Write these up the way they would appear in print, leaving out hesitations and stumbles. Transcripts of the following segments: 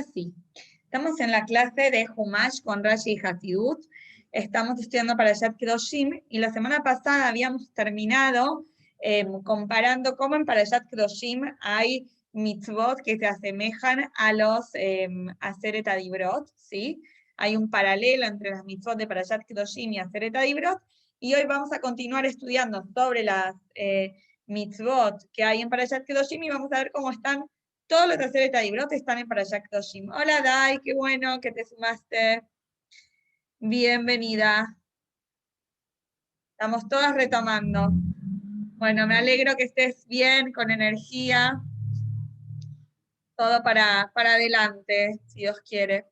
Sí, estamos en la clase de Humash con Rashi y Hasidut. Estamos estudiando para Parashat Kedoshim y la semana pasada habíamos terminado comparando cómo en Parashat Kedoshim hay mitzvot que se asemejan a los Aseret Adibrot, ¿sí? Hay un paralelo entre las mitzvot de Parashat Kedoshim y Aseret Adibrot, y hoy vamos a continuar estudiando sobre las mitzvot que hay en Parashat Kedoshim y vamos a ver cómo están. Todos los Aseret Adibrot están en Parashat Kedoshim. Hola Dai, qué bueno que te sumaste. Bienvenida. Estamos todas retomando. Bueno, me alegro que estés bien, con energía. Todo para adelante, si Dios quiere.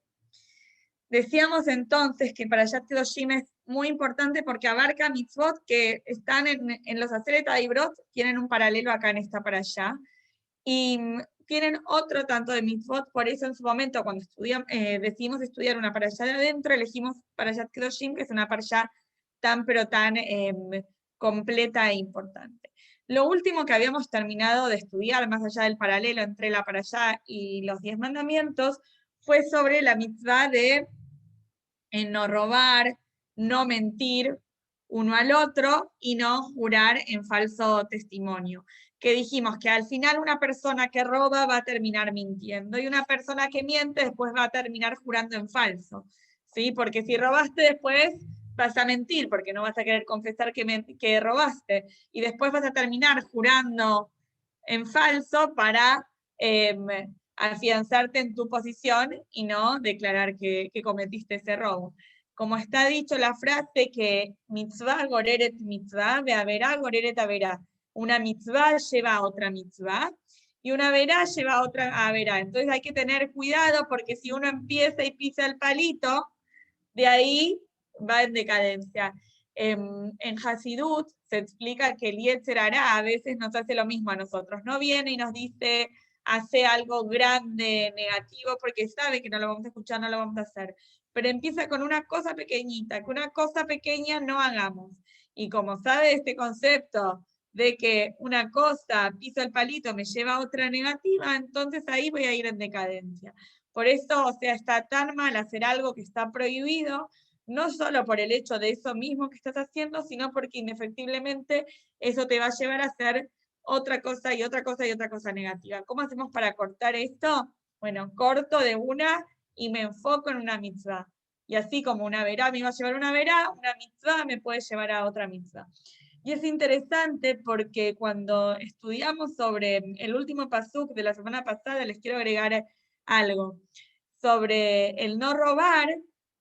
Decíamos entonces que Parashat Kedoshim es muy importante porque abarca mitzvot que están en los Aseret Adibrot, tienen un paralelo acá en esta parashá. Y tienen otro tanto de mitzvot, por eso en su momento cuando decidimos estudiar una parashá de adentro, elegimos Parashat Kedoshim, que es una parashá tan pero tan completa e importante. Lo último que habíamos terminado de estudiar, más allá del paralelo entre la parashá y los 10 mandamientos, fue sobre la mitzvah de no robar, no mentir uno al otro y no jurar en falso testimonio. Que dijimos que al final una persona que roba va a terminar mintiendo y una persona que miente después va a terminar jurando en falso, ¿sí? Porque si robaste después vas a mentir porque no vas a querer confesar que robaste y después vas a terminar jurando en falso para afianzarte en tu posición y no declarar que cometiste ese robo. Como está dicho la frase que mitzvah goreret mitzvah, veaverá goreret averá. Una mitzvah lleva a otra mitzvah y una verá lleva a otra averá. Entonces hay que tener cuidado porque si uno empieza y pisa el palito, de ahí va en decadencia. En Hasidut se explica que el Yetzer Hará a veces nos hace lo mismo a nosotros. No viene y nos dice, hace algo grande, negativo, porque sabe que no lo vamos a escuchar, no lo vamos a hacer. Pero empieza con una cosa pequeñita, que una cosa pequeña no hagamos. Y como sabe este concepto de que una cosa, piso el palito, me lleva a otra negativa, entonces ahí voy a ir en decadencia. Por eso, o sea, está tan mal hacer algo que está prohibido, no solo por el hecho de eso mismo que estás haciendo, sino porque indefectiblemente eso te va a llevar a hacer otra cosa y otra cosa y otra cosa negativa. ¿Cómo hacemos para cortar esto? Bueno, corto de una y me enfoco en una mitzvah. Y así como una verá me va a llevar una verá, una mitzvah me puede llevar a otra mitzvah. Y es interesante porque cuando estudiamos sobre el último pasuk de la semana pasada, les quiero agregar algo. Sobre el no robar,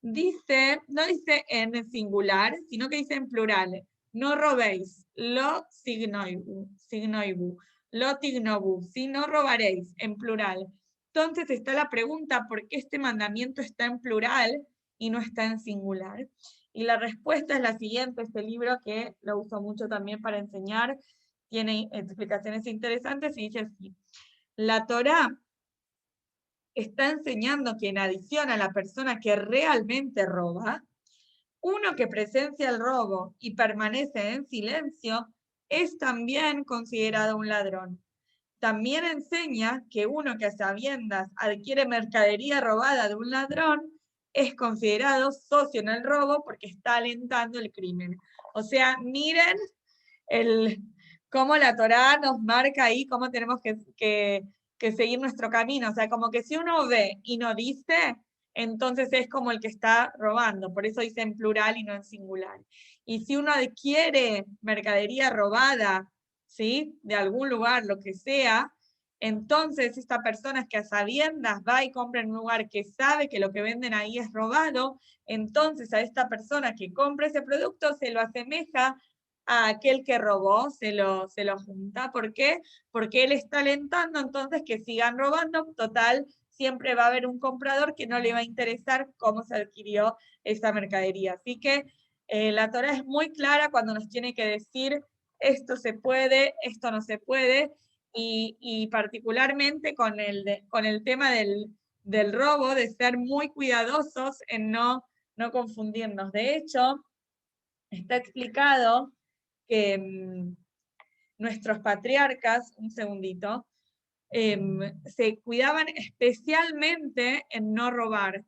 dice, no dice en singular, sino que dice en plural. No robéis, lo signoibu, lo tignobu, si no robaréis, en plural. Entonces está la pregunta, ¿por qué este mandamiento está en plural y no está en singular? Y la respuesta es la siguiente, este libro que lo uso mucho también para enseñar, tiene explicaciones interesantes y dice así. La Torá está enseñando que en adición a la persona que realmente roba, uno que presencia el robo y permanece en silencio es también considerado un ladrón. También enseña que uno que a sabiendas adquiere mercadería robada de un ladrón es considerado socio en el robo porque está alentando el crimen. O sea, miren cómo la Torá nos marca ahí, cómo tenemos que seguir nuestro camino. O sea, como que si uno ve y no dice, entonces es como el que está robando. Por eso dice en plural y no en singular. Y si uno adquiere mercadería robada, ¿sí? De algún lugar, lo que sea, entonces esta persona que a sabiendas va y compra en un lugar que sabe que lo que venden ahí es robado, entonces a esta persona que compra ese producto se lo asemeja a aquel que robó, se lo junta. ¿Por qué? Porque él está alentando entonces que sigan robando. Total, siempre va a haber un comprador que no le va a interesar cómo se adquirió esa mercadería. Así que la Torá es muy clara cuando nos tiene que decir esto se puede, esto no se puede, y particularmente con el tema del robo, de ser muy cuidadosos en no confundirnos. De hecho, está explicado que nuestros patriarcas, un segundito, se cuidaban especialmente en no robar.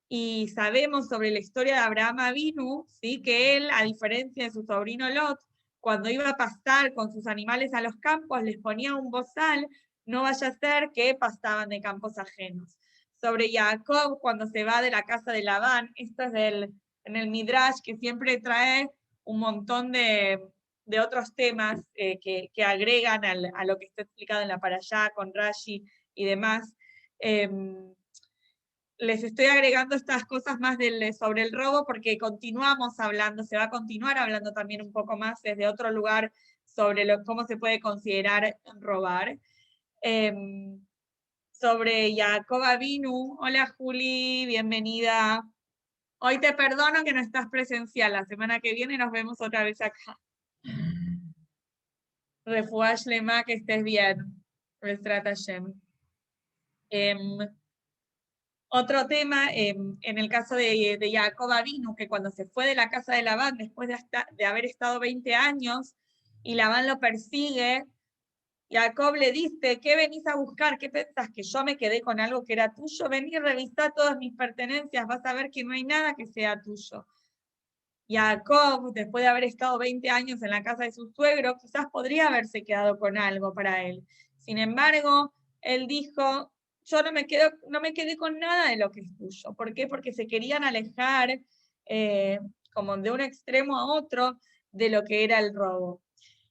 Y sabemos sobre la historia de Abraham Avinu, ¿sí? Que él, a diferencia de su sobrino Lot, cuando iba a pastar con sus animales a los campos, les ponía un bozal, no vaya a ser que pastaban de campos ajenos. Sobre Jacob, cuando se va de la casa de Labán, esto es en el Midrash, que siempre trae un montón de otros temas que agregan a lo que está explicado en la Parashá, con Rashi y demás. Les estoy agregando estas cosas más sobre el robo porque continuamos hablando, se va a continuar hablando también un poco más desde otro lugar sobre cómo se puede considerar robar. Sobre Jacob Avinu, hola Juli, bienvenida. Hoy te perdono que no estás presencial, la semana que viene nos vemos otra vez acá. Refuash Lema, que estés bien. Bestrat Hashem. Otro tema, en el caso de Jacob Avinu, que cuando se fue de la casa de Labán, después de haber estado 20 años, y Labán lo persigue, Jacob le dice, ¿qué venís a buscar? ¿Qué pensás? ¿Que yo me quedé con algo que era tuyo? Vení, revisa todas mis pertenencias, vas a ver que no hay nada que sea tuyo. Jacob, después de haber estado 20 años en la casa de su suegro, quizás podría haberse quedado con algo para él. Sin embargo, él dijo, yo no me quedé con nada de lo que es tuyo. ¿Por qué? Porque se querían alejar como de un extremo a otro de lo que era el robo.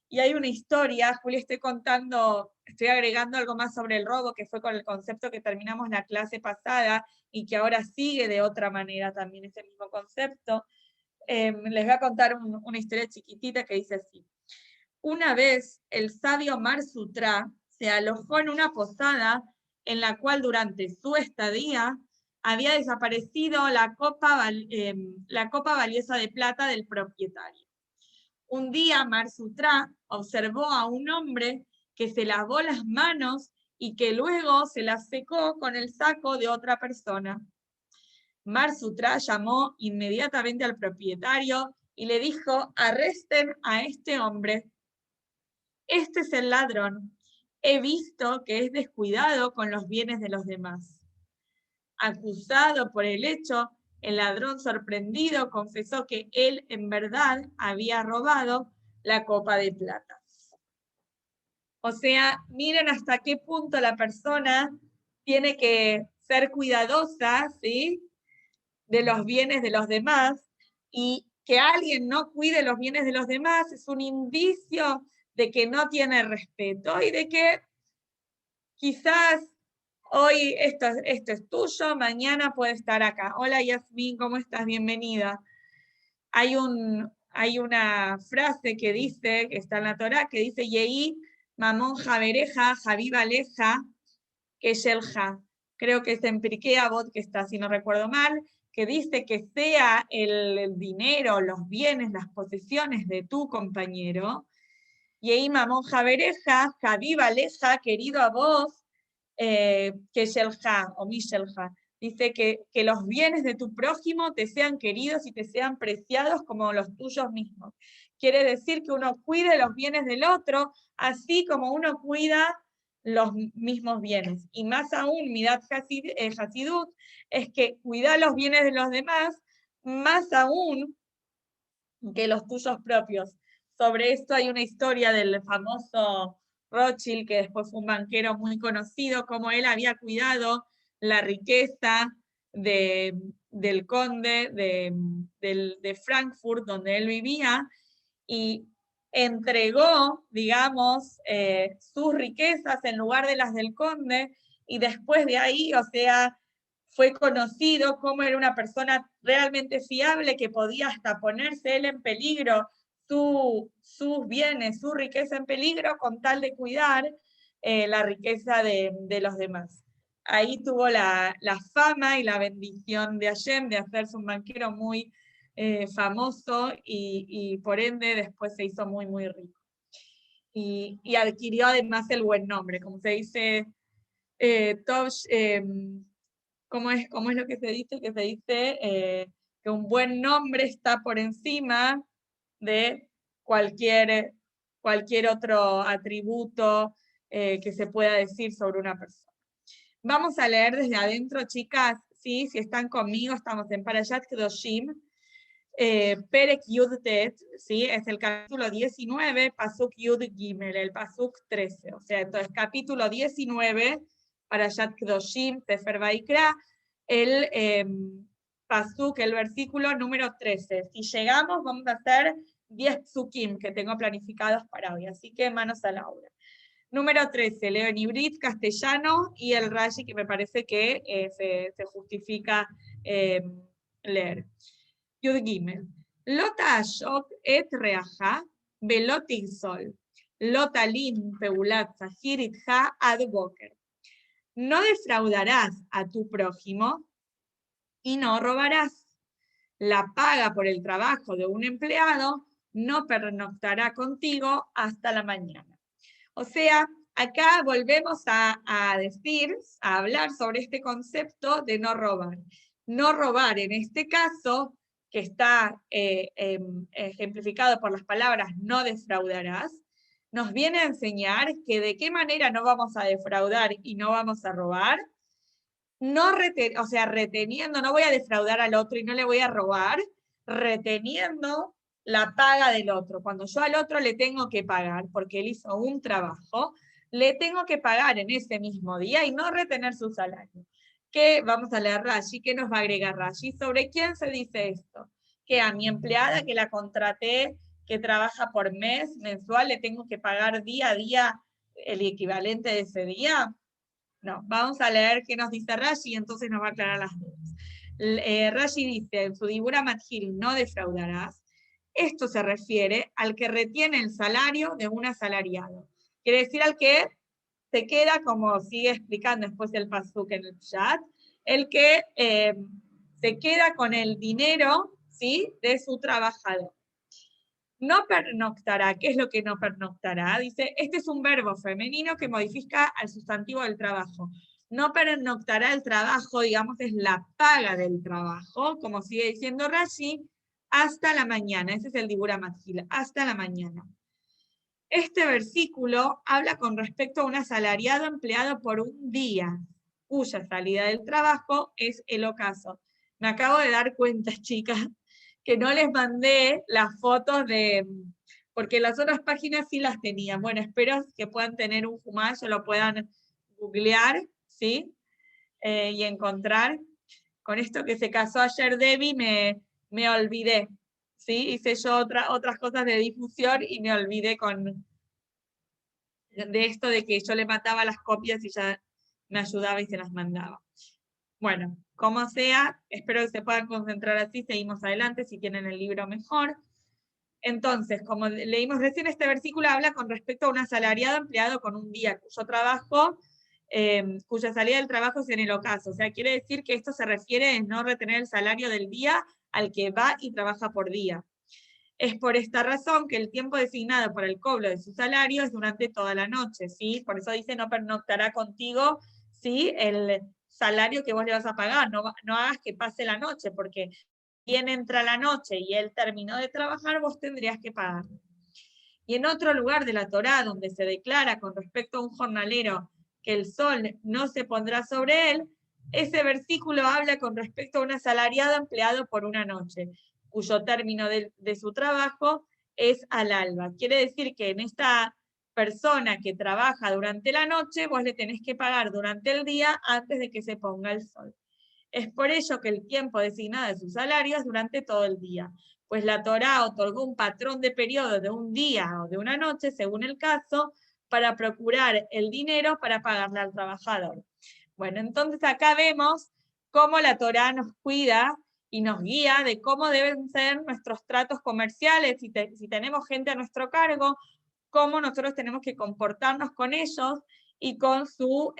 Y hay una historia, Julia, estoy agregando algo más sobre el robo, que fue con el concepto que terminamos la clase pasada y que ahora sigue de otra manera también ese mismo concepto. Les voy a contar una historia chiquitita que dice así. Una vez el sabio Mar Sutra se alojó en una posada en la cual durante su estadía había desaparecido la copa valiosa de plata del propietario. Un día Mar Sutra observó a un hombre que se lavó las manos y que luego se las secó con el saco de otra persona. Mar Sutra llamó inmediatamente al propietario y le dijo, arresten a este hombre. Este es el ladrón. He visto que es descuidado con los bienes de los demás. Acusado por el hecho, el ladrón sorprendido confesó que él en verdad había robado la copa de plata. O sea, miren hasta qué punto la persona tiene que ser cuidadosa, ¿sí?, de los bienes de los demás, y que alguien no cuide los bienes de los demás es un indicio de que no tiene respeto y de que quizás hoy esto es tuyo, mañana puede estar acá. Hola Yasmín, ¿cómo estás? Bienvenida. Hay una frase que dice, que está en la Torá, que dice, Yehi mamón javereja, javivaleja, que shelja. Creo que es en Pirkei Avot, que está, si no recuerdo mal, que dice que sea el dinero, los bienes, las posesiones de tu compañero. Yehi mamón javereja, javivaleja, querido a vos, que shelja, o mi shelja. Dice que los bienes de tu prójimo te sean queridos y te sean preciados como los tuyos mismos. Quiere decir que uno cuide los bienes del otro, así como uno cuida los mismos bienes. Y más aún, Midat Hasidut, es que cuida los bienes de los demás, más aún que los tuyos propios. Sobre esto hay una historia del famoso Rothschild, que después fue un banquero muy conocido, como él había cuidado la riqueza del conde de Frankfurt, donde él vivía, y entregó, digamos, sus riquezas en lugar de las del conde, y después de ahí, o sea, fue conocido como era una persona realmente fiable, que podía hasta ponerse él en peligro, sus bienes, su riqueza en peligro, con tal de cuidar la riqueza de los demás. Ahí tuvo la fama y la bendición de Hashem de hacerse un banquero muy famoso y por ende después se hizo muy, muy rico. Y adquirió además el buen nombre, como se dice, ¿cómo es lo que se dice? Que se dice que un buen nombre está por encima de cualquier otro atributo que se pueda decir sobre una persona. Vamos a leer desde adentro, chicas, ¿sí? Si están conmigo, estamos en Parashat Kedoshim, Perek Yud Tet, ¿sí? Es el capítulo 19, Pasuk Yud Gimel, el Pasuk 13. O sea, entonces capítulo 19, Parashat Kedoshim, Sefer Vaikra, el Pasuk, el versículo número 13. Si llegamos, vamos a hacer 10 psukim que tengo planificados para hoy, así que manos a la obra. Número 13, leo en hibrid, castellano, y el Rashi, que me parece que se justifica leer. Yud Gimel. Lota ashok et reaja, velotig sol. Lota lin peulat zahiritja ad boker. No defraudarás a tu prójimo y no robarás. La paga por el trabajo de un empleado no pernoctará contigo hasta la mañana. O sea, acá volvemos a hablar sobre este concepto de no robar. No robar, en este caso, que está ejemplificado por las palabras no defraudarás, nos viene a enseñar que de qué manera no vamos a defraudar y no vamos a robar. No reteniendo, no voy a defraudar al otro y no le voy a robar, reteniendo la paga del otro. Cuando yo al otro le tengo que pagar, porque él hizo un trabajo, le tengo que pagar en ese mismo día y no retener su salario. Que vamos a leer Rashi, ¿qué nos va a agregar Rashi? ¿Sobre quién se dice esto? Que a mi empleada que la contraté, que trabaja por mes, mensual, le tengo que pagar día a día el equivalente de ese día. No, vamos a leer qué nos dice Rashi y entonces nos va a aclarar las dudas. Rashi dice, en su Dibura Mathil, no defraudarás. Esto se refiere al que retiene el salario de un asalariado. Quiere decir al que se queda, como sigue explicando después el Pasuk en el chat, el que se queda con el dinero, ¿sí?, de su trabajador. No pernoctará, ¿qué es lo que no pernoctará? Dice, este es un verbo femenino que modifica al sustantivo del trabajo. No pernoctará el trabajo, digamos, es la paga del trabajo, como sigue diciendo Rashi, hasta la mañana. Ese es el Dibura Mathil, hasta la mañana. Este versículo habla con respecto a un asalariado empleado por un día, cuya salida del trabajo es el ocaso. Me acabo de dar cuenta, chicas, que no les mandé las fotos porque las otras páginas sí las tenían. Bueno, espero que puedan tener un Humash o lo puedan googlear, ¿sí? Y encontrar. Con esto que se casó ayer Debbie, me olvidé, ¿sí? Hice yo otras cosas de difusión y me olvidé de esto de que yo le mandaba las copias y ya me ayudaba y se las mandaba. Bueno, como sea, espero que se puedan concentrar así, seguimos adelante, si tienen el libro mejor. Entonces, como leímos recién, este versículo habla con respecto a un asalariado empleado con un día cuyo trabajo, cuya salida del trabajo es en el ocaso. O sea, quiere decir que esto se refiere a no retener el salario del día al que va y trabaja por día. Es por esta razón que el tiempo designado para el cobro de su salario es durante toda la noche, ¿sí? Por eso dice, no pernoctará contigo, ¿sí?, el salario que vos le vas a pagar, no hagas que pase la noche, porque quien entra la noche y él terminó de trabajar, vos tendrías que pagar. Y en otro lugar de la Torá, donde se declara con respecto a un jornalero que el sol no se pondrá sobre él, ese versículo habla con respecto a un asalariado empleado por una noche, cuyo término de su trabajo es al alba. Quiere decir que en esta persona que trabaja durante la noche, vos le tenés que pagar durante el día antes de que se ponga el sol. Es por ello que el tiempo designado de su salario es durante todo el día, pues la Torá otorgó un patrón de periodo de un día o de una noche, según el caso, para procurar el dinero para pagarle al trabajador. Bueno, entonces acá vemos cómo la Torá nos cuida y nos guía de cómo deben ser nuestros tratos comerciales, si tenemos gente a nuestro cargo, cómo nosotros tenemos que comportarnos con ellos y con su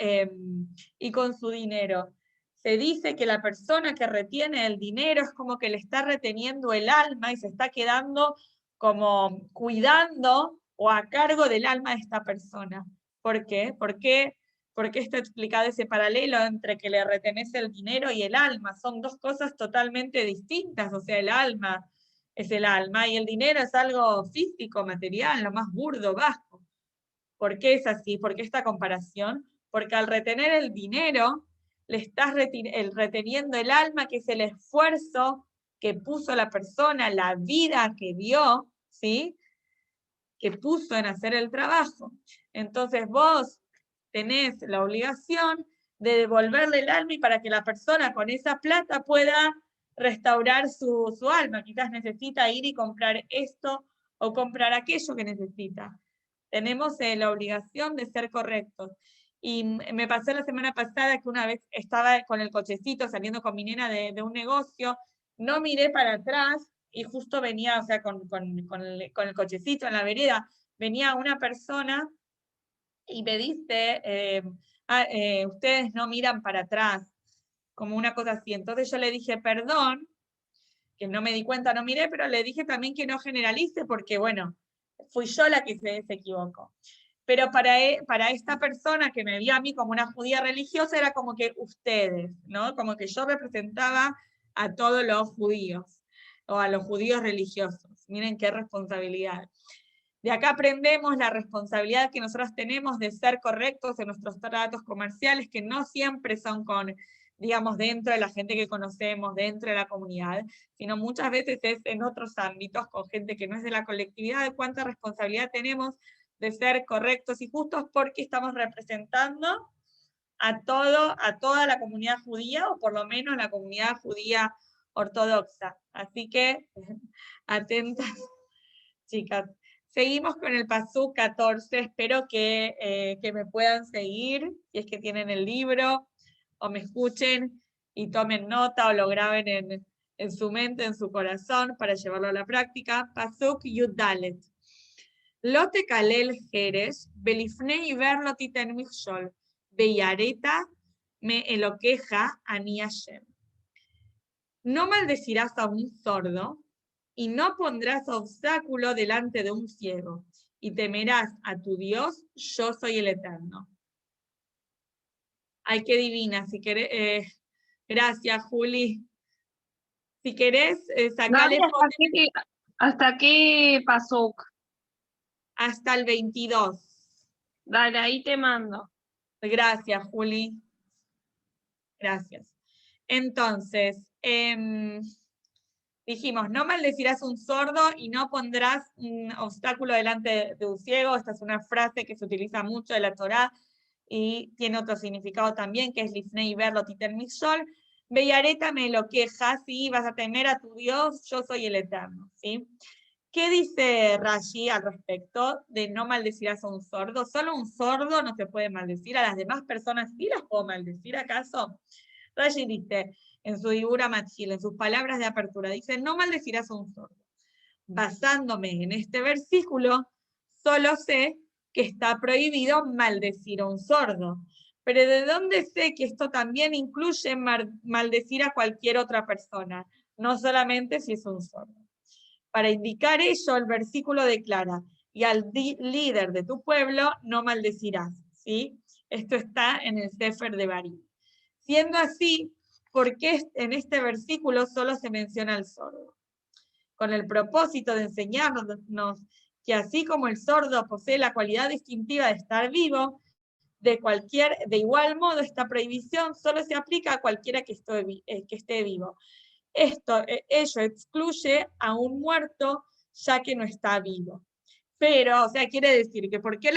dinero. Se dice que la persona que retiene el dinero es como que le está reteniendo el alma y se está quedando como cuidando o a cargo del alma de esta persona. ¿Por qué? ¿Por qué está explicado ese paralelo entre que le retenés el dinero y el alma? Son dos cosas totalmente distintas, o sea, el alma es el alma y el dinero es algo físico, material, lo más burdo, bajo. ¿Por qué es así? ¿Por qué esta comparación? Porque al retener el dinero, le estás reteniendo el alma, que es el esfuerzo que puso la persona, la vida que dio, ¿sí? Que puso en hacer el trabajo. Entonces vos tenés la obligación de devolverle el alma y para que la persona con esa plata pueda restaurar su alma. Quizás necesita ir y comprar esto o comprar aquello que necesita. Tenemos la obligación de ser correctos. Y me pasó la semana pasada que una vez estaba con el cochecito saliendo con mi nena de un negocio, no miré para atrás y justo venía, o sea, con el cochecito en la vereda, venía una persona y me dice, ustedes no miran para atrás, como una cosa así. Entonces yo le dije, perdón, que no me di cuenta, no miré, pero le dije también que no generalice, porque bueno, fui yo la que se equivocó. Pero para esta persona que me vio a mí como una judía religiosa, era como que ustedes, ¿no? Como que yo representaba a todos los judíos, o a los judíos religiosos. Miren qué responsabilidad. De acá aprendemos la responsabilidad que nosotros tenemos de ser correctos en nuestros tratos comerciales, que no siempre son con, digamos, dentro de la gente que conocemos, dentro de la comunidad, sino muchas veces es en otros ámbitos, con gente que no es de la colectividad, de cuánta responsabilidad tenemos de ser correctos y justos porque estamos representando a toda la comunidad judía, o por lo menos la comunidad judía ortodoxa. Así que, atentas, chicas. Seguimos con el pasuk 14, espero que me puedan seguir, si es que tienen el libro, o me escuchen y tomen nota, o lo graben en su mente, en su corazón, para llevarlo a la práctica. Pasuk Yudalet. Lote kalel jeresh, belifnei verlo titen michol, beyareta me eloqueja ani Hashem. No maldecirás a un sordo, y no pondrás obstáculo delante de un ciego, y temerás a tu Dios, yo soy el Eterno. Ay, qué divina, si querés, gracias, Juli. Si querés, Gaby, sacale foto ¿hasta qué pasó? hasta el 22. Dale, ahí te mando. Gracias, Juli. Gracias. Entonces, dijimos, no maldecirás un sordo y no pondrás un obstáculo delante de un ciego. Esta es una frase que se utiliza mucho en la Torá y tiene otro significado también, que es Lifnei verlo titen mishol. Beyareta me lo queja, ¿sí? Vas a temer a tu Dios, yo soy el Eterno, ¿sí? ¿Qué dice Rashi al respecto de no maldecirás a un sordo? Solo un sordo no se puede maldecir, a las demás personas sí las puedo maldecir, ¿acaso? Rashi dice, en su Dibura Matjil, en sus palabras de apertura, dice, no maldecirás a un sordo. Basándome en este versículo, solo sé que está prohibido maldecir a un sordo. Pero ¿de dónde sé que esto también incluye maldecir a cualquier otra persona? No solamente si es un sordo. Para indicar ello, el versículo declara, y al líder de tu pueblo no maldecirás. ¿Sí? Esto está en el Sefer de Barí. Siendo así, ¿por qué en este versículo solo se menciona al sordo? Con el propósito de enseñarnos que así como el sordo posee la cualidad distintiva de estar vivo, de igual modo esta prohibición solo se aplica a cualquiera que esté vivo. Ello excluye a un muerto ya que no está vivo. Pero, o sea, quiere decir que ¿por qué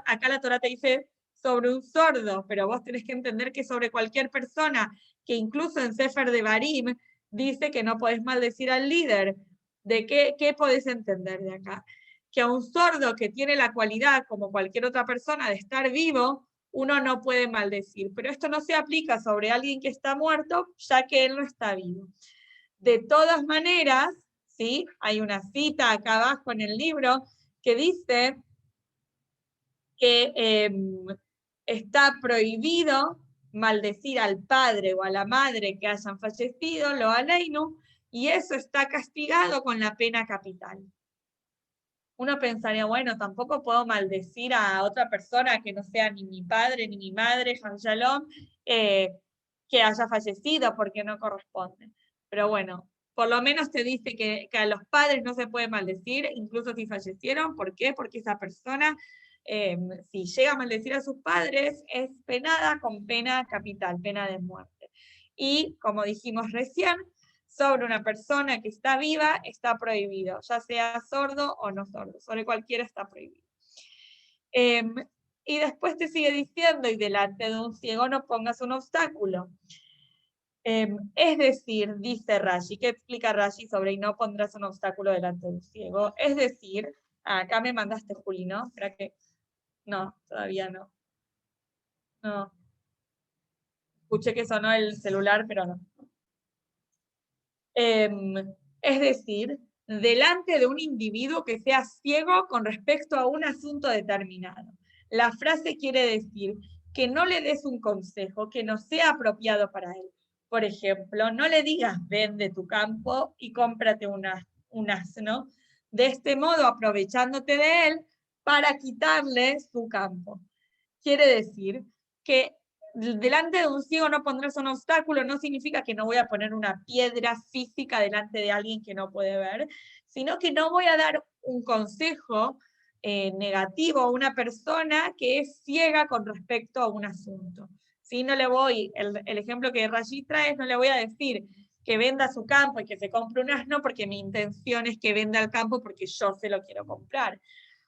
acá la Torá te dice sobre un sordo? Pero vos tenés que entender que sobre cualquier persona, que incluso en Sefer de Barim dice que no podés maldecir al líder. ¿De qué podés entender de acá? Que a un sordo que tiene la cualidad, como cualquier otra persona, de estar vivo, uno no puede maldecir. Pero esto no se aplica sobre alguien que está muerto, ya que él no está vivo. De todas maneras, ¿sí? Hay una cita acá abajo en el libro que dice que está prohibido maldecir al padre o a la madre que hayan fallecido, lo aleinu, y eso está castigado con la pena capital. Uno pensaría, bueno, tampoco puedo maldecir a otra persona que no sea ni mi padre ni mi madre, Shalom, que haya fallecido porque no corresponde. Pero bueno, por lo menos te dice que a los padres no se puede maldecir, incluso si fallecieron. ¿Por qué? Porque esa persona si llega a maldecir a sus padres, es penada con pena capital, pena de muerte. Y como dijimos recién, sobre una persona que está viva está prohibido, ya sea sordo o no sordo, sobre cualquiera está prohibido. Y después te sigue diciendo, y delante de un ciego no pongas un obstáculo. Es decir, dice Rashi, ¿qué explica Rashi sobre y no pondrás un obstáculo delante de un ciego? Es decir, acá me mandaste, Juli, ¿no? ¿Será que? No, todavía no. No. Escuché que sonó el celular, pero no. Es decir, delante de un individuo que sea ciego con respecto a un asunto determinado. La frase quiere decir que no le des un consejo que no sea apropiado para él. Por ejemplo, no le digas, vende tu campo y cómprate un asno. De este modo, aprovechándote de él para quitarle su campo. Quiere decir que delante de un ciego no pondrás un obstáculo, no significa que no voy a poner una piedra física delante de alguien que no puede ver, sino que no voy a dar un consejo negativo a una persona que es ciega con respecto a un asunto. ¿Sí? No le voy, el ejemplo que Rashi trae es, no le voy a decir que venda su campo y que se compre un asno porque mi intención es que venda el campo porque yo se lo quiero comprar.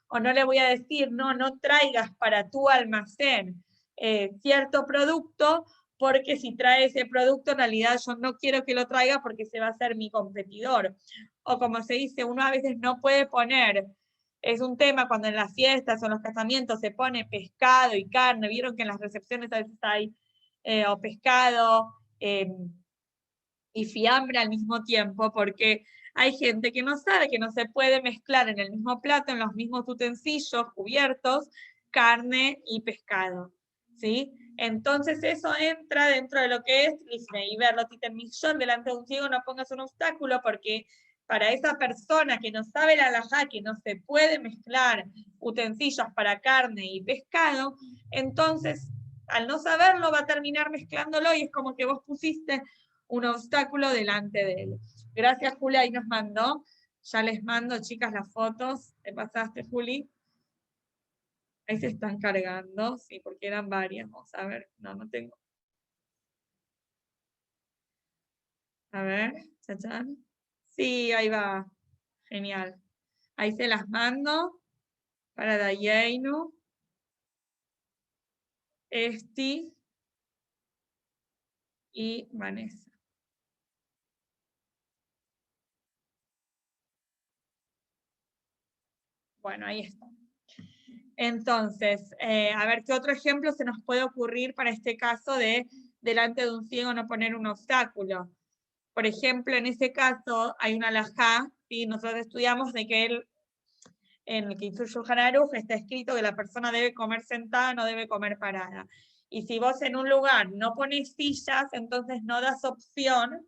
O no le voy a decir, no traigas para tu almacén cierto producto, porque si trae ese producto, en realidad yo no quiero que lo traiga porque se va a hacer mi competidor. O como se dice, uno a veces no puede poner, es un tema cuando en las fiestas o en los casamientos se pone pescado y carne, vieron que en las recepciones a veces hay o pescado y fiambre al mismo tiempo, porque hay gente que no sabe que no se puede mezclar en el mismo plato, en los mismos utensilios cubiertos, carne y pescado, ¿sí? Entonces eso entra dentro de lo que es, y verlo millón delante de un ciego, no pongas un obstáculo, porque para esa persona que no sabe la halajá, que no se puede mezclar utensilios para carne y pescado, entonces al no saberlo va a terminar mezclándolo y es como que vos pusiste un obstáculo delante de él. Gracias, Juli, ahí nos mandó. Ya les mando, chicas, las fotos. ¿Te pasaste, Juli? Ahí se están cargando, sí, porque eran varias. Vamos a ver, no tengo. A ver, chachán. Sí, ahí va. Genial. Ahí se las mando para Dayeinu, Esti y Vanessa. Bueno, ahí está. Entonces, a ver qué otro ejemplo se nos puede ocurrir para este caso de delante de un ciego no poner un obstáculo. Por ejemplo, en ese caso hay una halajá, ¿sí? Nosotros estudiamos de que en el Kitzur Shulchan Aruch está escrito que la persona debe comer sentada, no debe comer parada. Y si vos en un lugar no pones sillas, entonces no das opción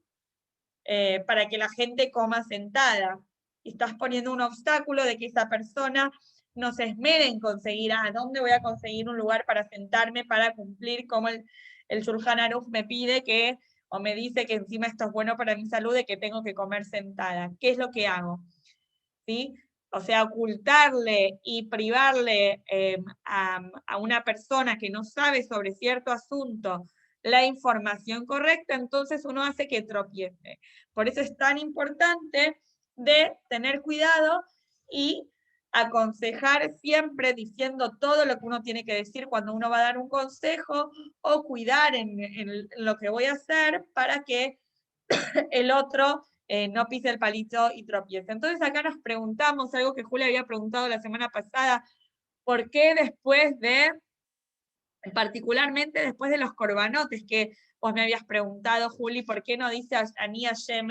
para que la gente coma sentada. Y estás poniendo un obstáculo de que esa persona no se esmere en conseguir, ¿dónde voy a conseguir un lugar para sentarme para cumplir como el Shulchan Aruch me pide que, o me dice que encima esto es bueno para mi salud, de que tengo que comer sentada? ¿Qué es lo que hago? ¿Sí? O sea, ocultarle y privarle a una persona que no sabe sobre cierto asunto la información correcta, entonces uno hace que tropiece. Por eso es tan importante de tener cuidado y aconsejar siempre diciendo todo lo que uno tiene que decir cuando uno va a dar un consejo, o cuidar en lo que voy a hacer para que el otro no pise el palito y tropiece. Entonces acá nos preguntamos algo que Julia había preguntado la semana pasada: ¿por qué después de, particularmente después de los corbanotes, que vos me habías preguntado, Juli, ¿por qué no dice Ani Hashem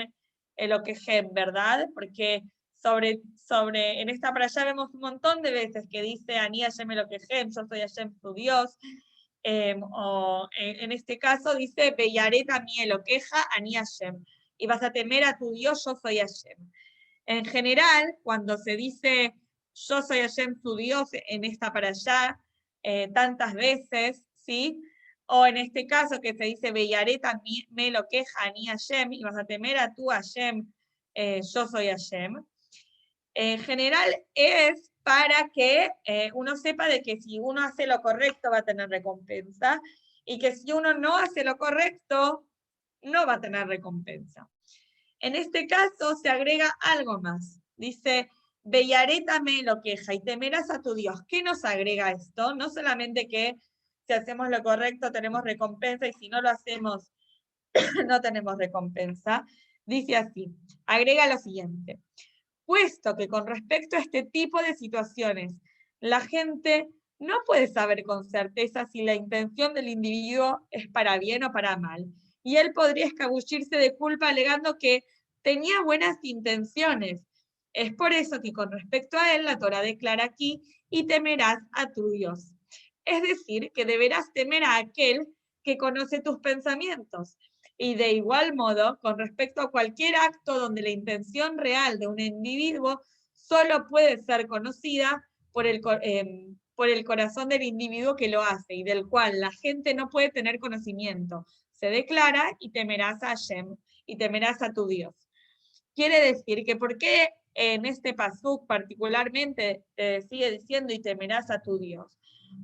Elokehem, verdad? Porque en esta para allá vemos un montón de veces que dice Ani Hashem Elokehem, yo soy Hashem tu Dios, o en este caso dice Beyareta mi Elokeja Ani Hashem, y vas a temer a tu Dios, yo soy Hashem. En general, cuando se dice yo soy Hashem tu Dios en esta para allá, tantas veces, ¿sí? O en este caso que se dice Beyareta me lo queja ni Hashem, y vas a temer a tu Hashem, yo soy Hashem. En general es para que uno sepa de que si uno hace lo correcto va a tener recompensa, y que si uno no hace lo correcto, no va a tener recompensa. En este caso se agrega algo más. Dice, Beyarétame lo queja y temerás a tu Dios. ¿Qué nos agrega esto? No solamente que si hacemos lo correcto tenemos recompensa y si no lo hacemos no tenemos recompensa. Dice así, agrega lo siguiente. Puesto que con respecto a este tipo de situaciones, la gente no puede saber con certeza si la intención del individuo es para bien o para mal, y él podría escabullirse de culpa alegando que tenía buenas intenciones. Es por eso que con respecto a él, la Torá declara aquí, y temerás a tu Dios. Es decir, que deberás temer a aquel que conoce tus pensamientos. Y de igual modo, con respecto a cualquier acto donde la intención real de un individuo solo puede ser conocida por el corazón del individuo que lo hace y del cual la gente no puede tener conocimiento. Se declara y temerás a Hashem y temerás a tu Dios. Quiere decir que ¿por qué en este pasuk particularmente sigue diciendo y temerás a tu Dios?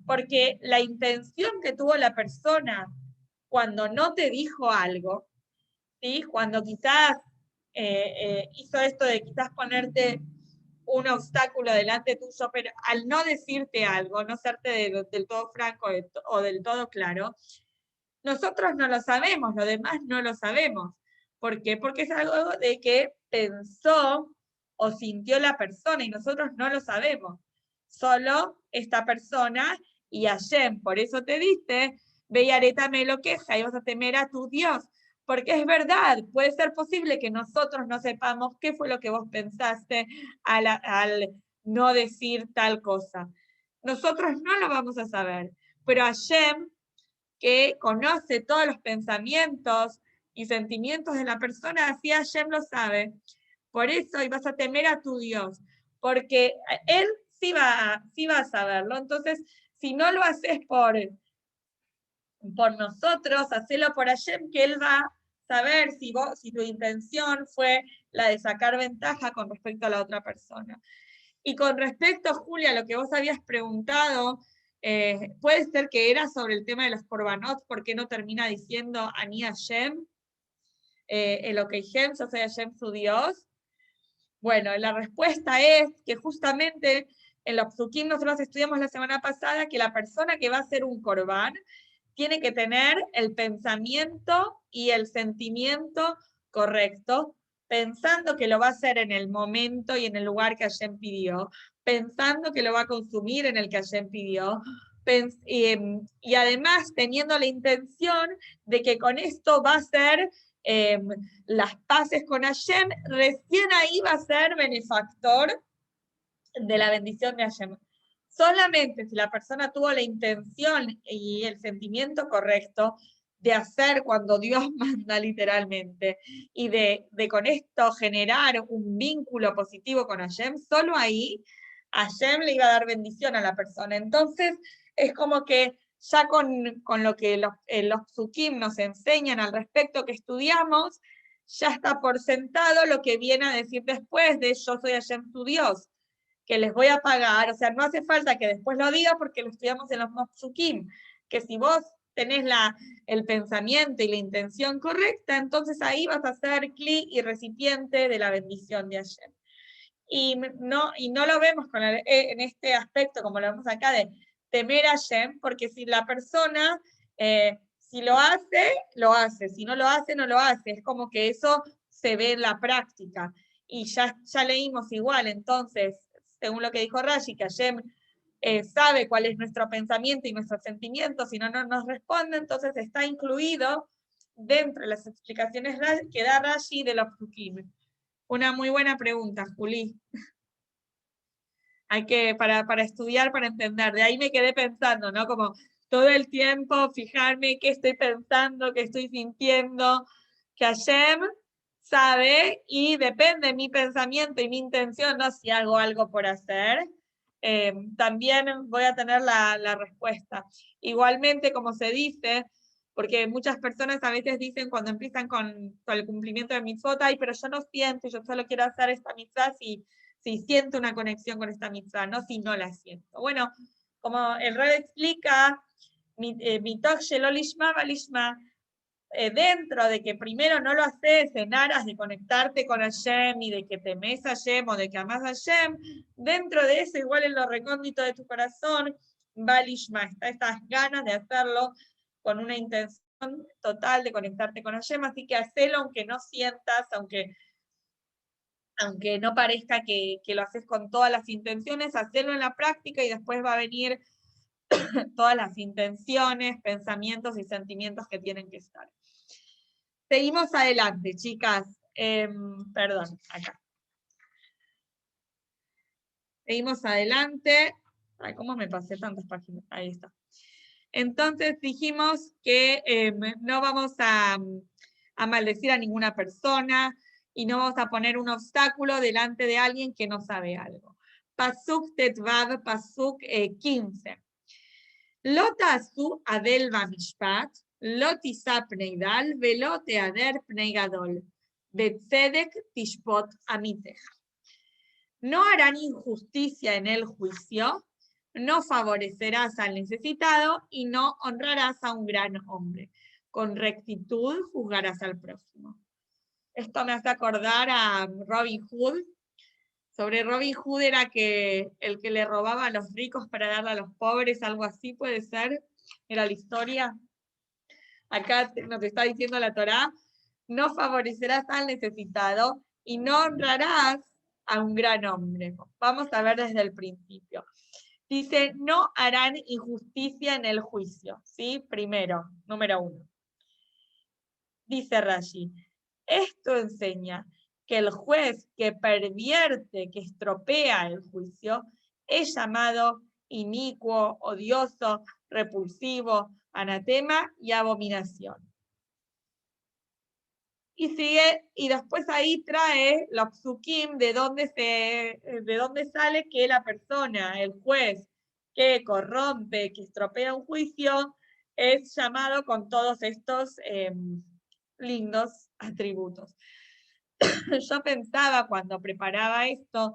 Porque la intención que tuvo la persona cuando no te dijo algo, ¿sí? Cuando quizás hizo esto de quizás ponerte un obstáculo delante tuyo, pero al no decirte algo, no serte del todo franco o del todo claro, nosotros no lo sabemos, los demás no lo sabemos. ¿Por qué? Porque es algo de que pensó o sintió la persona y nosotros no lo sabemos. Solo esta persona y Hashem. Por eso te dice, ve y arétame lo queja y vas a temer a tu Dios. Porque es verdad, puede ser posible que nosotros no sepamos qué fue lo que vos pensaste al no decir tal cosa. Nosotros no lo vamos a saber, pero Hashem, que conoce todos los pensamientos y sentimientos de la persona, así Hashem lo sabe. Por eso ibas a temer a tu Dios, porque Él sí va a saberlo. Entonces, si no lo haces por nosotros, hacelo por Hashem, que Él va a saber si tu intención fue la de sacar ventaja con respecto a la otra persona. Y con respecto, Julia, a lo que vos habías preguntado, puede ser que era sobre el tema de los korbanot, ¿por qué no termina diciendo Ani Hashem? Elokeihem, yo soy Hashem su Dios. Bueno, la respuesta es que justamente en los psukim nosotros estudiamos la semana pasada que la persona que va a hacer un korban tiene que tener el pensamiento y el sentimiento correcto, pensando que lo va a hacer en el momento y en el lugar que Hashem pidió, pensando que lo va a consumir en el que Hashem pidió, y además teniendo la intención de que con esto va a ser las paces con Hashem, recién ahí va a ser benefactor de la bendición de Hashem. Solamente si la persona tuvo la intención y el sentimiento correcto de hacer cuando Dios manda literalmente, y de con esto generar un vínculo positivo con Hashem, solo ahí Hashem le iba a dar bendición a la persona. Entonces, es como que ya con lo que los psukim nos enseñan al respecto que estudiamos, ya está por sentado lo que viene a decir después de yo soy Hashem tu Dios, que les voy a pagar. O sea, no hace falta que después lo diga porque lo estudiamos en los psukim, que si vos tenés el pensamiento y la intención correcta, entonces ahí vas a ser cli y recipiente de la bendición de Hashem. Y no lo vemos en este aspecto, como lo vemos acá, de temer a Hashem, porque si la persona, si lo hace, lo hace, si no lo hace, no lo hace. Es como que eso se ve en la práctica. Y ya leímos igual, entonces, según lo que dijo Rashi, que Hashem sabe cuál es nuestro pensamiento y nuestros sentimientos, si no nos responde, entonces está incluido dentro de las explicaciones que da Rashi de los psukim. Una muy buena pregunta, Juli. Hay que, para estudiar, para entender. De ahí me quedé pensando, ¿no? Como todo el tiempo fijarme qué estoy pensando, qué estoy sintiendo, que Hashem sabe y depende de mi pensamiento y mi intención, no si hago algo por hacer, también voy a tener la respuesta. Igualmente, como se dice, porque muchas personas a veces dicen cuando empiezan con el cumplimiento de mitzvot, ay, pero yo no siento, yo solo quiero hacer esta mitzvah si siento una conexión con esta mitzvah, no si no la siento. Bueno, como el Rebbe explica, mitoch shelo lishma balishma, dentro de que primero no lo haces en aras de conectarte con Hashem y de que temes a Hashem o de que amás a Hashem, dentro de eso, igual en lo recóndito de tu corazón, balishma, está estas ganas de hacerlo con una intención total de conectarte con Hashem, así que hacelo aunque no sientas, aunque no parezca que lo haces con todas las intenciones, hacelo en la práctica y después va a venir todas las intenciones, pensamientos y sentimientos que tienen que estar. Seguimos adelante, chicas. Perdón, acá. Seguimos adelante. Ay, ¿cómo me pasé tantas páginas? Ahí está. Entonces dijimos que no vamos a maldecir a ninguna persona y no vamos a poner un obstáculo delante de alguien que no sabe algo. Pasuk Tetvav, Pasuk 15. Lo tasu adel bamishpat, lo tisa pneidal, velo teader pneigadol, betzedek tishpot amiteja. No harán injusticia en el juicio, no favorecerás al necesitado y no honrarás a un gran hombre. Con rectitud juzgarás al prójimo. Esto me hace acordar a Robin Hood. Sobre Robin Hood era que el que le robaba a los ricos para darle a los pobres, algo así puede ser. Era la historia. Acá nos está diciendo la Torá, no favorecerás al necesitado y no honrarás a un gran hombre. Vamos a ver desde el principio. Dice, no harán injusticia en el juicio, ¿sí? Primero, número 1. Dice Rashi, esto enseña que el juez que pervierte, que estropea el juicio, es llamado inicuo, odioso, repulsivo, anatema y abominación. Y sigue, y después ahí trae los psukim de dónde sale que la persona, el juez, que corrompe, que estropea un juicio, es llamado con todos estos lindos atributos. Yo pensaba cuando preparaba esto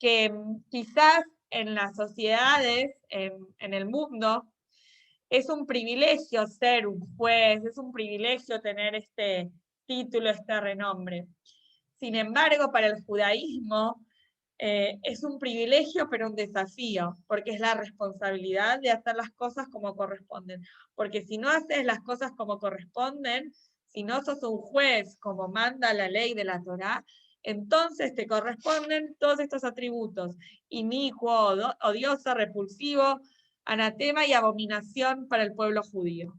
que quizás en las sociedades, en el mundo, es un privilegio ser un juez, es un privilegio tener este título, este renombre. Sin embargo, para el judaísmo es un privilegio, pero un desafío, porque es la responsabilidad de hacer las cosas como corresponden. Porque si no haces las cosas como corresponden, si no sos un juez como manda la ley de la Torá, entonces te corresponden todos estos atributos: inicuo, odioso, repulsivo, anatema y abominación para el pueblo judío.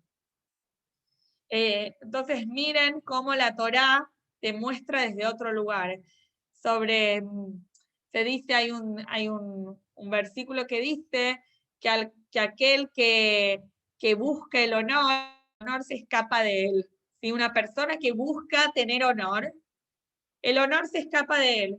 Entonces miren cómo la Torá te muestra desde otro lugar. Se dice, hay un versículo que dice que aquel que busca el honor se escapa de él. Si una persona que busca tener honor, el honor se escapa de él.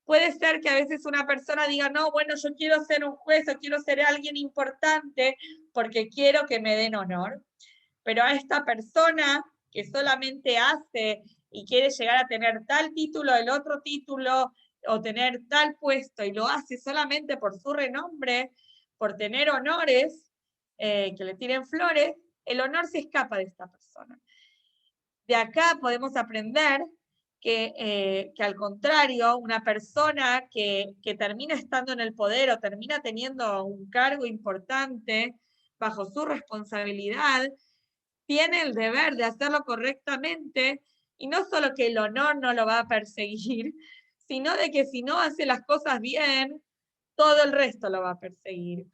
Puede ser que a veces una persona diga, no, bueno, yo quiero ser un juez o quiero ser alguien importante porque quiero que me den honor. Pero a esta persona que solamente hace y quiere llegar a tener tal título, el otro título, o tener tal puesto, y lo hace solamente por su renombre, por tener honores, que le tiren flores, el honor se escapa de esta persona. De acá podemos aprender que al contrario, una persona que termina estando en el poder o termina teniendo un cargo importante bajo su responsabilidad, tiene el deber de hacerlo correctamente, y no solo que el honor no lo va a perseguir, sino de que si no hace las cosas bien, todo el resto lo va a perseguir.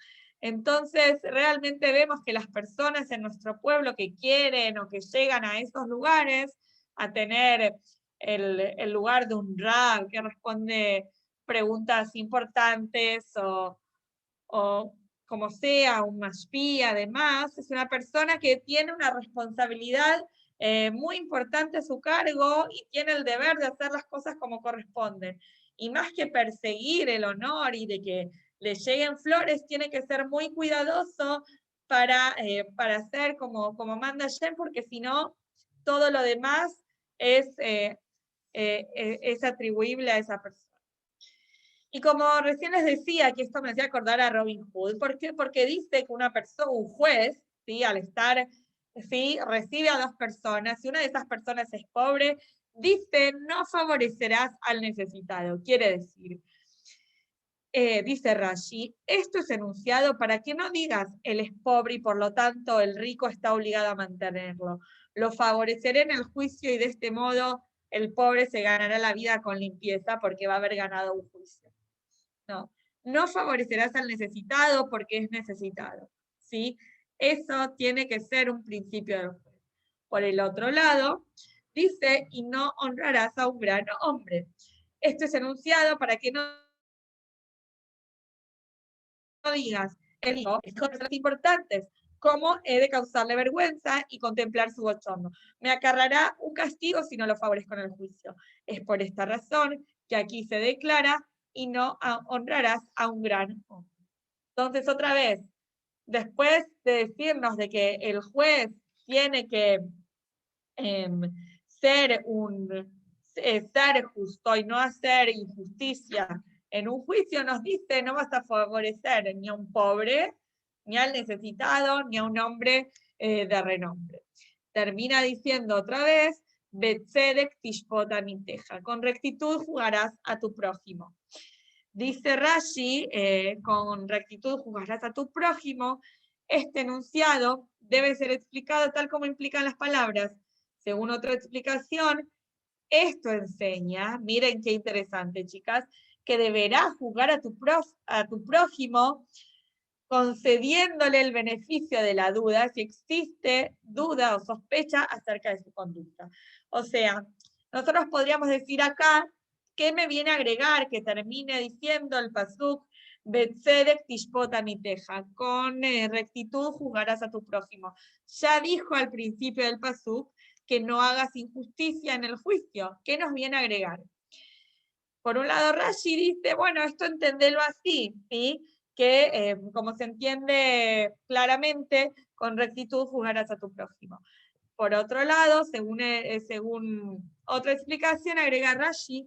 Entonces, realmente vemos que las personas en nuestro pueblo que quieren o que llegan a esos lugares a tener el lugar de un rab que responde preguntas importantes o como sea, un mashpí, además, es una persona que tiene una responsabilidad muy importante a su cargo y tiene el deber de hacer las cosas como corresponden. Y más que perseguir el honor y de que le lleguen flores, tiene que ser muy cuidadoso para hacer como manda Hashem, porque si no, todo lo demás es atribuible a esa persona. Y como recién les decía, que esto me hacía acordar a Robin Hood, ¿por qué? Porque dice que una persona, un juez, ¿sí? Al estar, ¿sí? Recibe a dos personas, y una de esas personas es pobre, dice, no favorecerás al necesitado. Quiere decir, dice Rashi, esto es enunciado para que no digas, él es pobre y por lo tanto el rico está obligado a mantenerlo. Lo favoreceré en el juicio y de este modo el pobre se ganará la vida con limpieza porque va a haber ganado un juicio. No, no favorecerás al necesitado porque es necesitado, ¿sí? Eso tiene que ser un principio del juez. Por el otro lado, dice, y no honrarás a un gran hombre. Esto es enunciado para que no digas, el hijo es cosas importantes, cómo he de causarle vergüenza y contemplar su bochorno. Me acarrará un castigo si no lo favorezco en el juicio. Es por esta razón que aquí se declara y no honrarás a un gran hombre. Entonces, otra vez, después de decirnos de que el juez tiene que ser justo y no hacer injusticia en un juicio, nos dice, no vas a favorecer ni a un pobre, ni al necesitado, ni a un hombre de renombre. Termina diciendo otra vez, Betzedek tishpot amiteja, con rectitud jugarás a tu prójimo. Dice Rashi, con rectitud juzgarás a tu prójimo, este enunciado debe ser explicado tal como implican las palabras. Según otra explicación, esto enseña, miren qué interesante, chicas, que deberás juzgar a tu prójimo concediéndole el beneficio de la duda si existe duda o sospecha acerca de su conducta. O sea, nosotros podríamos decir acá, ¿qué me viene a agregar? Que termine diciendo el pasuk, Betzedek tishpot amiteja, con rectitud juzgarás a tu prójimo. Ya dijo al principio del pasuk que no hagas injusticia en el juicio. ¿Qué nos viene a agregar? Por un lado, Rashi dice, bueno, esto entendelo así, ¿sí? Que como se entiende claramente, con rectitud juzgarás a tu prójimo. Por otro lado, según otra explicación, agrega Rashi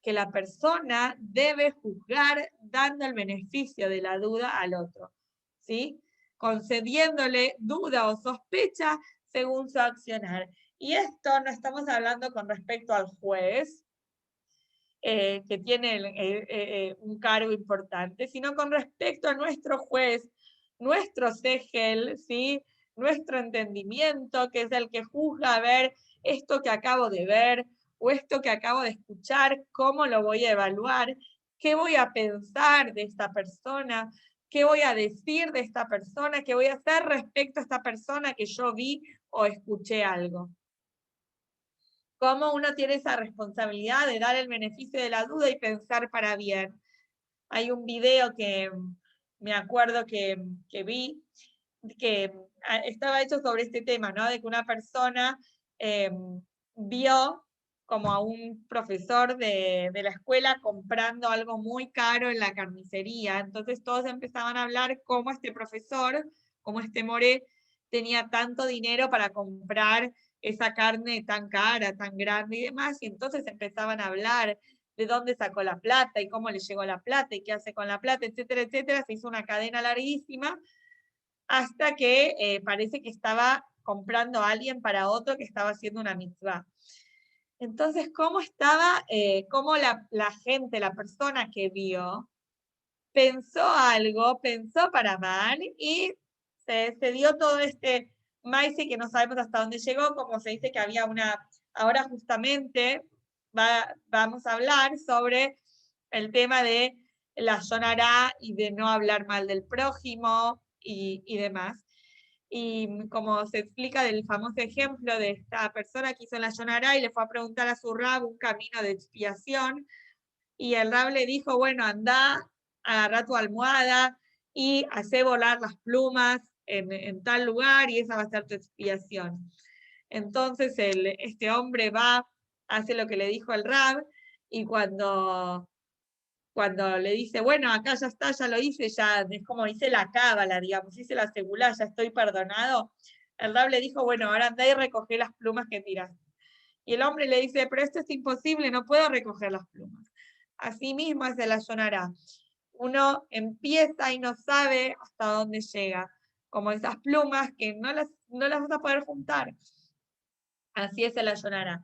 que la persona debe juzgar dando el beneficio de la duda al otro, ¿sí? Concediéndole duda o sospecha según su accionar. Y esto no estamos hablando con respecto al juez, que tiene un cargo importante, sino con respecto a nuestro juez, nuestro segel, ¿sí? Nuestro entendimiento, que es el que juzga a ver esto que acabo de ver o esto que acabo de escuchar, cómo lo voy a evaluar, qué voy a pensar de esta persona, qué voy a decir de esta persona, qué voy a hacer respecto a esta persona que yo vi o escuché algo. Cómo uno tiene esa responsabilidad de dar el beneficio de la duda y pensar para bien. Hay un video que me acuerdo que vi, que estaba hecho sobre este tema, ¿no? De que una persona vio como a un profesor de la escuela comprando algo muy caro en la carnicería. Entonces todos empezaban a hablar cómo este profesor, como este Moré, tenía tanto dinero para comprar esa carne tan cara, tan grande y demás, y entonces empezaban a hablar de dónde sacó la plata y cómo le llegó la plata y qué hace con la plata, etcétera, etcétera. Se hizo una cadena larguísima hasta que parece que estaba comprando a alguien para otro que estaba haciendo una mitzvah. Entonces, ¿cómo estaba, cómo la gente, la persona que vio, pensó algo, pensó para mal y se dio todo este maíz que no sabemos hasta dónde llegó, como se dice que había ahora justamente vamos a hablar sobre el tema de la Yonará y de no hablar mal del prójimo y demás. Y como se explica del famoso ejemplo de esta persona que hizo la Yonará y le fue a preguntar a su rab un camino de expiación, y el rab le dijo, bueno, anda, agarra tu almohada y hace volar las plumas en tal lugar y esa va a ser tu expiación. Entonces este hombre va, hace lo que le dijo el rab, y cuando le dice, bueno, acá ya está, ya lo hice, ya es como hice la cábala, digamos, hice la segulá, ya estoy perdonado, el rab le dijo, bueno, ahora anda y recoge las plumas que tiraste. Y el hombre le dice, pero esto es imposible, no puedo recoger las plumas. Así mismo es el lashon hara. Uno empieza y no sabe hasta dónde llega, como esas plumas que no las vas a poder juntar. Así es el lashon hara.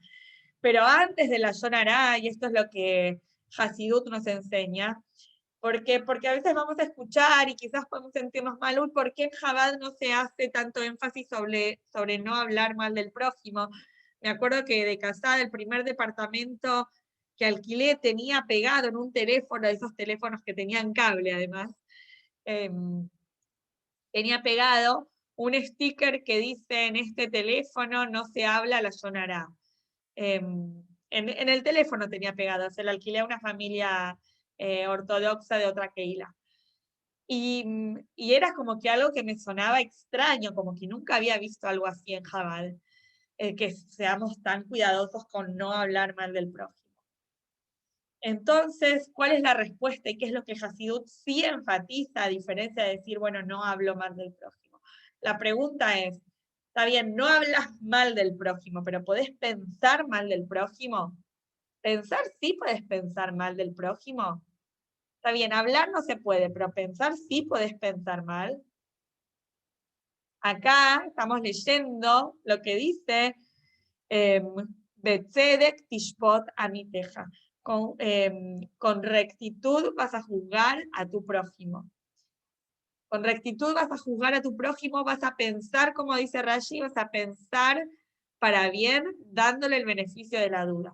Pero antes del lashon hara, y esto es lo que Hasidut nos enseña, porque a veces vamos a escuchar y quizás podemos sentirnos mal, ¿por qué en Chabad no se hace tanto énfasis sobre no hablar mal del prójimo? Me acuerdo que de casada, el primer departamento que alquilé tenía pegado en un teléfono, esos teléfonos que tenían cable además, tenía pegado un sticker que dice: en este teléfono no se habla lashon hara. En el teléfono tenía pegado, se lo alquilé a una familia ortodoxa de otra keila. Y era como que algo que me sonaba extraño, como que nunca había visto algo así en Chabad, que seamos tan cuidadosos con no hablar mal del prójimo. Entonces, ¿cuál es la respuesta y qué es lo que Hasidut sí enfatiza, a diferencia de decir, bueno, no hablo mal del prójimo? La pregunta es, está bien, no hablas mal del prójimo, pero ¿podés pensar mal del prójimo? ¿Pensar sí podés pensar mal del prójimo? Está bien, hablar no se puede, pero pensar sí podés pensar mal. Acá estamos leyendo lo que dice Betzedek Tishpot Amiteja. Con rectitud vas a juzgar a tu prójimo. Con rectitud vas a juzgar a tu prójimo, vas a pensar, como dice Rashi, vas a pensar para bien, dándole el beneficio de la duda.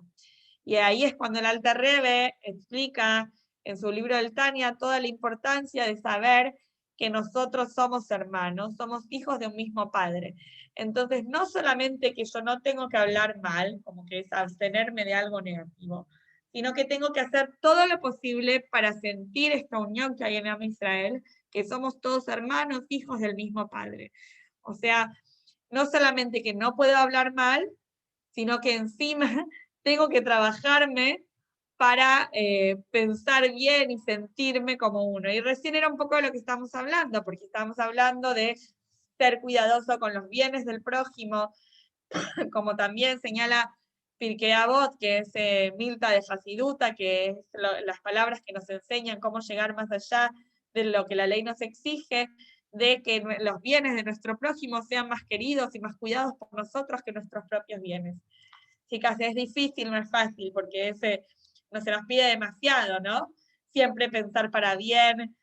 Y ahí es cuando el Alter Rebbe explica en su libro del Tania toda la importancia de saber que nosotros somos hermanos, somos hijos de un mismo padre. Entonces, no solamente que yo no tengo que hablar mal, como que es abstenerme de algo negativo, sino que tengo que hacer todo lo posible para sentir esta unión que hay en Am Israel, que somos todos hermanos, hijos del mismo padre. O sea, no solamente que no puedo hablar mal, sino que encima tengo que trabajarme para pensar bien y sentirme como uno. Y recién era un poco de lo que estamos hablando, porque estamos hablando de ser cuidadoso con los bienes del prójimo, como también señala Pirkei Avot, que es Milta de Hasiduta, que es las palabras que nos enseñan cómo llegar más allá de lo que la ley nos exige, de que los bienes de nuestro prójimo sean más queridos y más cuidados por nosotros que nuestros propios bienes. Chicas, es difícil, no es fácil, porque no se nos pide demasiado, ¿no? Siempre pensar para bien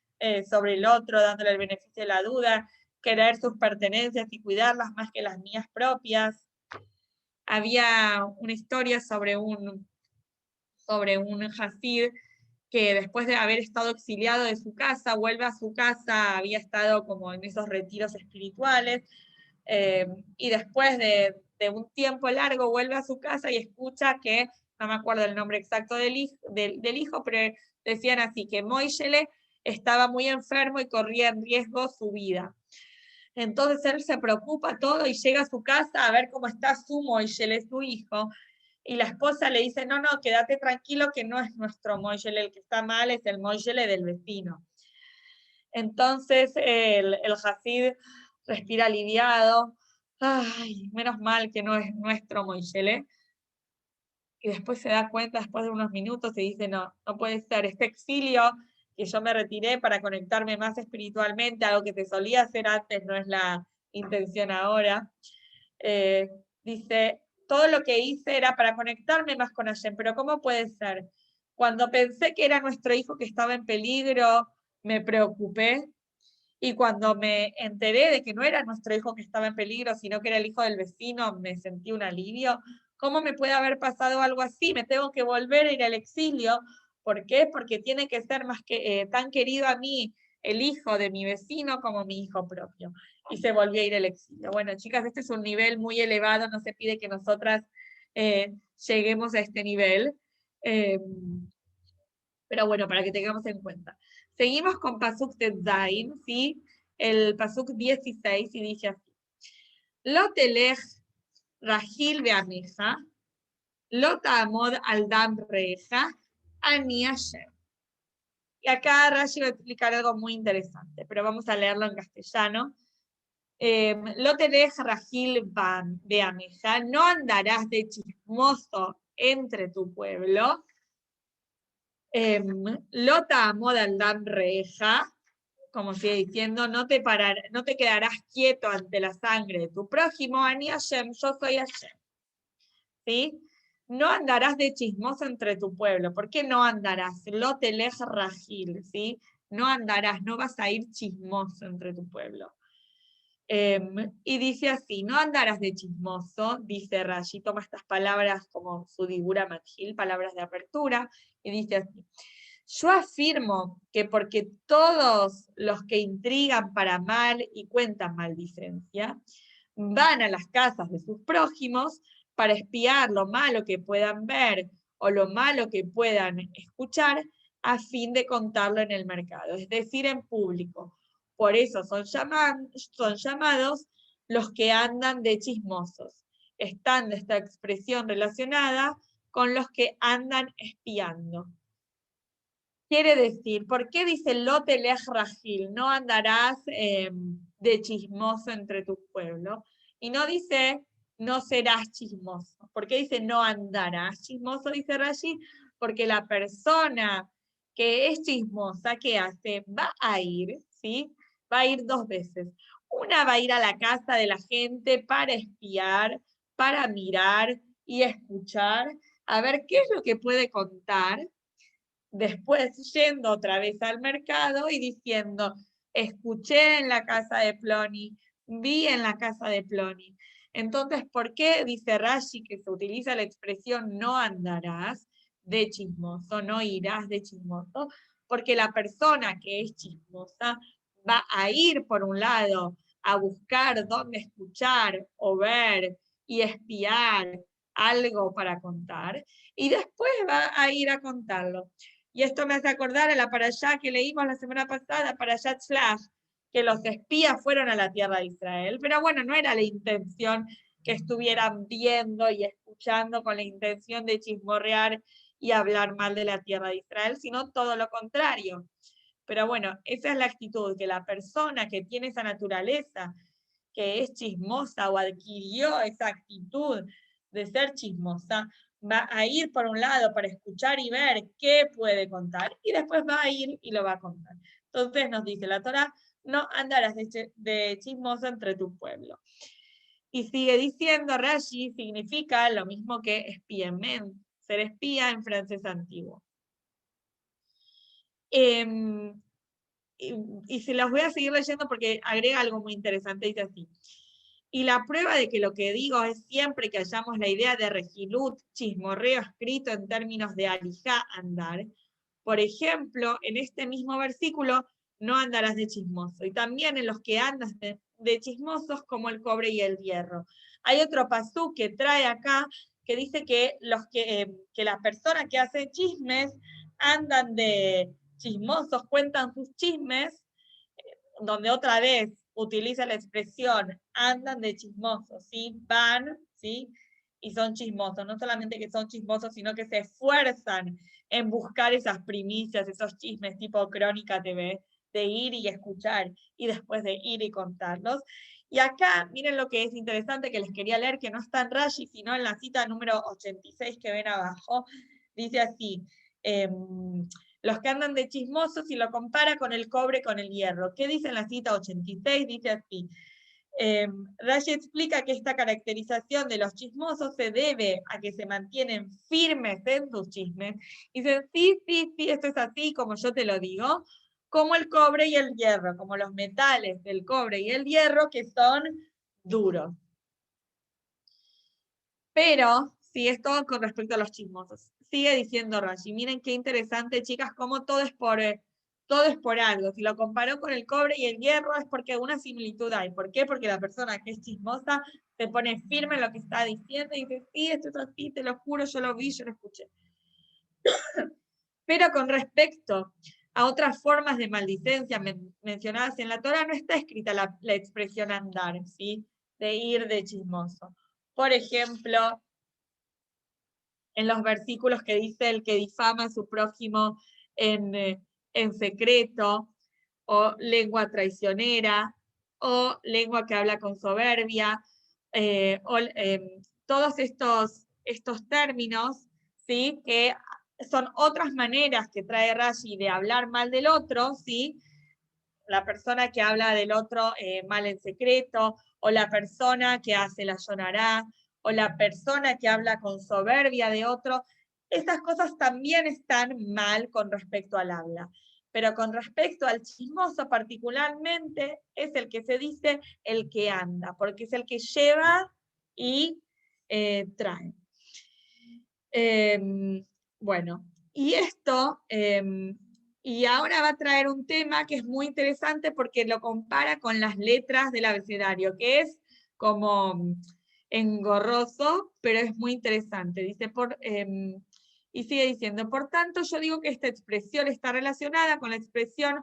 sobre el otro, dándole el beneficio de la duda, querer sus pertenencias y cuidarlas más que las mías propias. Había una historia sobre un Hasid que después de haber estado exiliado de su casa, vuelve a su casa, había estado como en esos retiros espirituales, y después de un tiempo largo vuelve a su casa y escucha que, no me acuerdo el nombre exacto del hijo, pero decían así, que Moishele estaba muy enfermo y corría en riesgo su vida. Entonces él se preocupa todo y llega a su casa a ver cómo está su Moishele, su hijo, y la esposa le dice, no, quédate tranquilo que no es nuestro Moishele el que está mal, es el Moishele del vecino. Entonces el Hasid respira aliviado, ay, menos mal que no es nuestro Moishele. Y después se da cuenta, después de unos minutos, y dice, no puede ser, este exilio que yo me retiré para conectarme más espiritualmente, algo que te solía hacer antes, no es la intención ahora. Dice, todo lo que hice era para conectarme más con Hashem, pero ¿cómo puede ser? Cuando pensé que era nuestro hijo que estaba en peligro, me preocupé, y cuando me enteré de que no era nuestro hijo que estaba en peligro, sino que era el hijo del vecino, me sentí un alivio. ¿Cómo me puede haber pasado algo así? Me tengo que volver a ir al exilio. ¿Por qué? Porque tiene que ser más que tan querido a mí el hijo de mi vecino como mi hijo propio. Y se volvió a ir al exilio. Bueno, chicas, este es un nivel muy elevado, no se pide que nosotras lleguemos a este nivel. Pero bueno, para que tengamos en cuenta. Seguimos con Pasuk Tetzain, ¿sí? El Pasuk 16, y dice así. Lo telech Rahil beameja, lo ta'amod al dam reja, ani Hashem. Y acá Rashi va a explicar algo muy interesante, pero vamos a leerlo en castellano. Lo telech Rahil beameja, no andarás de chismoso entre tu pueblo. Lota moda dan reja, como sigue diciendo, no te quedarás quieto ante la sangre de tu prójimo, Ani Hashem, yo soy Hashem. ¿Sí? No andarás de chismoso entre tu pueblo. ¿Por qué no andarás? Lotelej rajil, ¿sí? No andarás, no vas a ir chismoso entre tu pueblo. Y dice así, no andarás de chismoso, dice Rashi, toma estas palabras como su digura mathil, palabras de apertura, y dice así, yo afirmo que porque todos los que intrigan para mal y cuentan maldicencia, van a las casas de sus prójimos para espiar lo malo que puedan ver o lo malo que puedan escuchar a fin de contarlo en el mercado, es decir, en público. Por eso son llamados los que andan de chismosos. Están esta expresión relacionada con los que andan espiando. Quiere decir, ¿por qué dice Lotelej Rajil? No andarás de chismoso entre tu pueblo. Y no dice, no serás chismoso. ¿Por qué dice no andarás chismoso? Dice Rashi, porque la persona que es chismosa, ¿qué hace? Va a ir, ¿sí? Va a ir dos veces. Una va a ir a la casa de la gente para espiar, para mirar y escuchar, a ver qué es lo que puede contar. Después yendo otra vez al mercado y diciendo, escuché en la casa de Ploni, vi en la casa de Ploni. Entonces, ¿por qué dice Rashi que se utiliza la expresión no andarás de chismoso, no irás de chismoso? Porque la persona que es chismosa va a ir por un lado a buscar dónde escuchar o ver y espiar algo para contar, y después va a ir a contarlo. Y esto me hace acordar a la parashá que leímos la semana pasada, parashat Shlach, que los espías fueron a la tierra de Israel. Pero bueno, no era la intención que estuvieran viendo y escuchando con la intención de chismorrear y hablar mal de la tierra de Israel, sino todo lo contrario. Pero bueno, esa es la actitud, que la persona que tiene esa naturaleza, que es chismosa o adquirió esa actitud de ser chismosa, va a ir por un lado para escuchar y ver qué puede contar, y después va a ir y lo va a contar. Entonces nos dice la Torá, no andarás de chismoso entre tu pueblo. Y sigue diciendo, Rashi significa lo mismo que espiemen, ser espía en francés antiguo. Y se las voy a seguir leyendo porque agrega algo muy interesante, dice así. Y la prueba de que lo que digo es siempre que hallamos la idea de regilut, chismorreo escrito en términos de alijá, andar. Por ejemplo, en este mismo versículo, no andarás de chismoso. Y también en los que andas de chismosos como el cobre y el hierro. Hay otro pasú que trae acá que dice que las personas que hacen chismes andan de chismosos, cuentan sus chismes, donde otra vez utiliza la expresión andan de chismosos, ¿sí? Van, ¿sí? Y son chismosos. No solamente que son chismosos, sino que se esfuerzan en buscar esas primicias, esos chismes tipo Crónica TV, de ir y escuchar, y después de ir y contarlos. Y acá, miren lo que es interesante que les quería leer, que no está en Rashi, sino en la cita número 86 que ven abajo. Dice así, los que andan de chismosos y lo compara con el cobre, con el hierro. ¿Qué dice en la cita 86? Dice así. Rashi explica que esta caracterización de los chismosos se debe a que se mantienen firmes en sus chismes. Y dicen, sí, esto es así como yo te lo digo, como el cobre y el hierro, como los metales del cobre y el hierro que son duros. Pero, sí, es todo con respecto a los chismosos. Sigue diciendo Rashi, miren qué interesante, chicas, cómo todo es por algo. Si lo comparó con el cobre y el hierro es porque una similitud hay. ¿Por qué? Porque la persona que es chismosa se pone firme en lo que está diciendo y dice, sí, esto es así, te lo juro, yo lo vi, yo lo escuché. Pero con respecto a otras formas de maldicencia mencionadas en la Torah, no está escrita la expresión andar, ¿sí? De ir de chismoso. Por ejemplo, en los versículos que dice el que difama a su prójimo en secreto, o lengua traicionera, o lengua que habla con soberbia, todos estos términos, ¿sí? Que son otras maneras que trae Rashi de hablar mal del otro, ¿sí? La persona que habla del otro mal en secreto, o la persona que hace la sonará, o la persona que habla con soberbia de otro. Estas cosas también están mal con respecto al habla. Pero con respecto al chismoso particularmente, es el que se dice el que anda, porque es el que lleva y trae. Bueno, y esto, y ahora va a traer un tema que es muy interesante porque lo compara con las letras del abecedario, que es como engorroso, pero es muy interesante. Dice, y sigue diciendo, por tanto, yo digo que esta expresión está relacionada con la expresión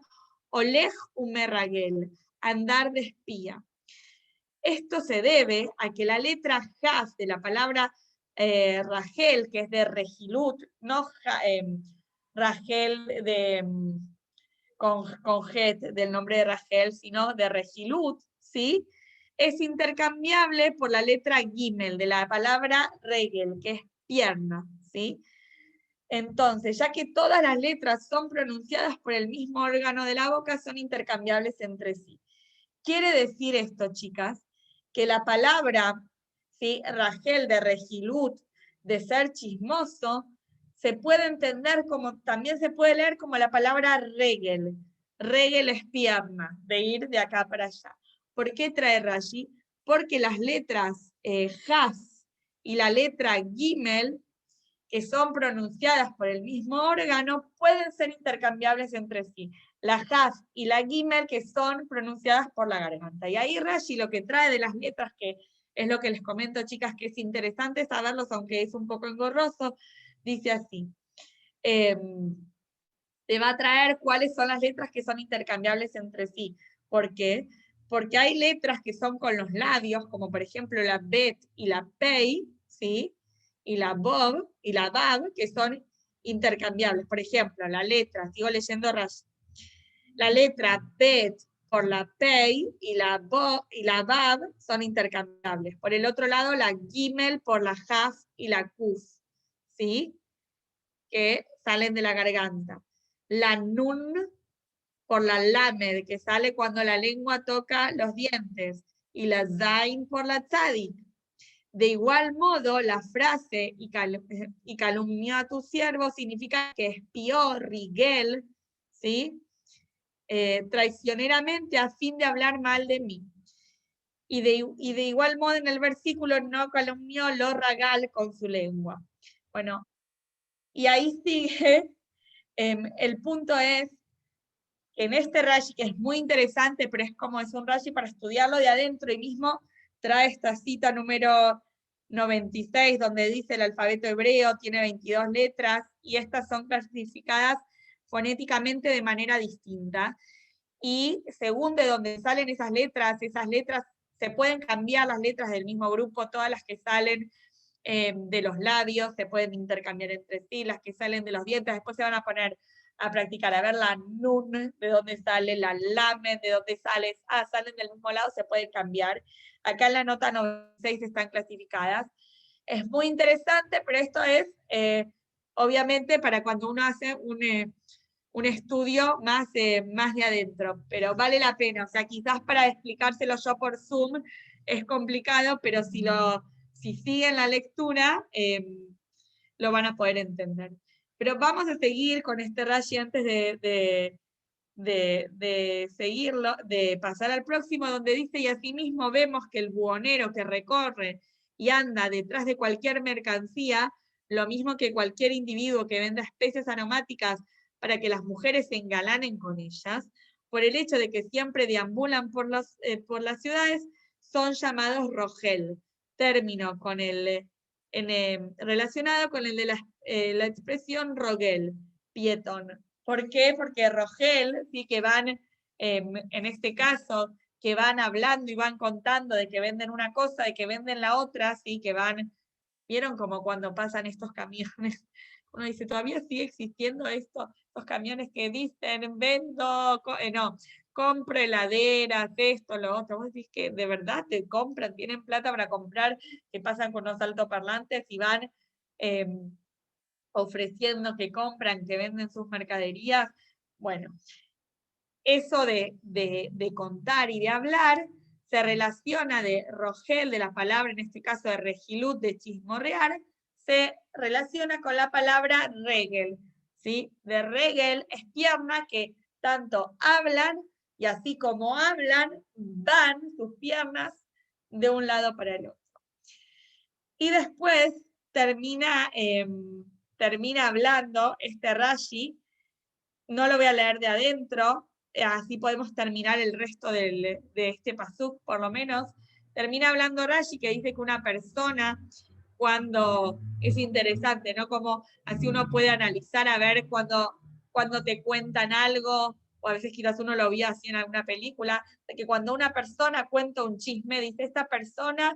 olej umerragel, andar de espía. Esto se debe a que la letra Jas de la palabra Rachel, que es de Regilut, no Rachel con Het del nombre de Rachel, sino de Regilut, ¿sí? Es intercambiable por la letra Gimel de la palabra Regel, que es pierna, ¿sí? Entonces, ya que todas las letras son pronunciadas por el mismo órgano de la boca, son intercambiables entre sí. Quiere decir esto, chicas, que la palabra, ¿sí? Rachel de Regilut, de ser chismoso, se puede entender como, también se puede leer como la palabra regel. Regel es pierna, de ir de acá para allá. ¿Por qué trae Rashi? Porque las letras Has y la letra Gimel, que son pronunciadas por el mismo órgano, pueden ser intercambiables entre sí. La Haf y la Gimel, que son pronunciadas por la garganta. Y ahí Rashi lo que trae de las letras, que es lo que les comento, chicas, que es interesante saberlos, aunque es un poco engorroso, dice así. Te va a traer cuáles son las letras que son intercambiables entre sí. ¿Por qué? Porque hay letras que son con los labios, como por ejemplo la Bet y la Pei, ¿sí? Y la Bob y la Bab, que son intercambiables. Por ejemplo, la letra, sigo leyendo Rashi, la letra Bet por la Pei y la Bob y la Bab son intercambiables. Por el otro lado, la Gimel por la Haf y la Kuf, ¿sí? Que salen de la garganta. La Nun por la Lamed, que sale cuando la lengua toca los dientes, y la Zain por la Tzadik. De igual modo, la frase y calumnió a tu siervo significa que espió, Rigel, ¿sí? Traicioneramente a fin de hablar mal de mí. Y de igual modo en el versículo no calumnió lo ragal con su lengua. Bueno, y ahí sigue, el punto es que en este Rashi, que es muy interesante, pero es como es un Rashi para estudiarlo de adentro, y mismo trae esta cita número 96, donde dice el alfabeto hebreo tiene 22 letras, y estas son clasificadas fonéticamente de manera distinta. Y según de dónde salen esas letras se pueden cambiar las letras del mismo grupo, todas las que salen de los labios se pueden intercambiar entre sí, las que salen de los dientes, después se van a poner a practicar, a ver la nun, de dónde sale, la lamen, de dónde sale, salen del mismo lado, se pueden cambiar. Acá en la nota 96 están clasificadas. Es muy interesante, pero esto es, obviamente, para cuando uno hace un estudio más de adentro, pero vale la pena. O sea, quizás para explicárselo yo por Zoom es complicado, pero si siguen la lectura, lo van a poder entender. Pero vamos a seguir con este Rashi antes de seguirlo, de pasar al próximo, donde dice, y asimismo vemos que el buhonero que recorre y anda detrás de cualquier mercancía, lo mismo que cualquier individuo que venda especies aromáticas para que las mujeres se engalanen con ellas, por el hecho de que siempre deambulan por las ciudades, son llamados rogel, término con relacionado con el de la expresión rogel, pietón. ¿Por qué? Porque rogel, sí, que van, en este caso, que van hablando y van contando de que venden una cosa, de que venden la otra, sí, que van, ¿vieron como cuando pasan estos camiones? Uno dice, ¿todavía sigue existiendo esto? Los camiones que dicen, vendo, no, compro heladeras, esto, lo otro. Vos decís que de verdad te compran, tienen plata para comprar, que pasan con los altoparlantes y van ofreciendo que compran, que venden sus mercaderías. Bueno, eso de contar y de hablar se relaciona de rogel, de la palabra, en este caso de regilut, de chismorrear, se relaciona con la palabra regel, ¿sí? De regel es pierna, que tanto hablan, y así como hablan, van sus piernas de un lado para el otro. Y después termina hablando este Rashi, no lo voy a leer de adentro, así podemos terminar el resto de este pasuk, por lo menos. Termina hablando Rashi, que dice que una persona, cuando es interesante, ¿no? Como así uno puede analizar a ver cuando te cuentan algo, o a veces quizás uno lo vio así en alguna película, de que cuando una persona cuenta un chisme, dice esta persona,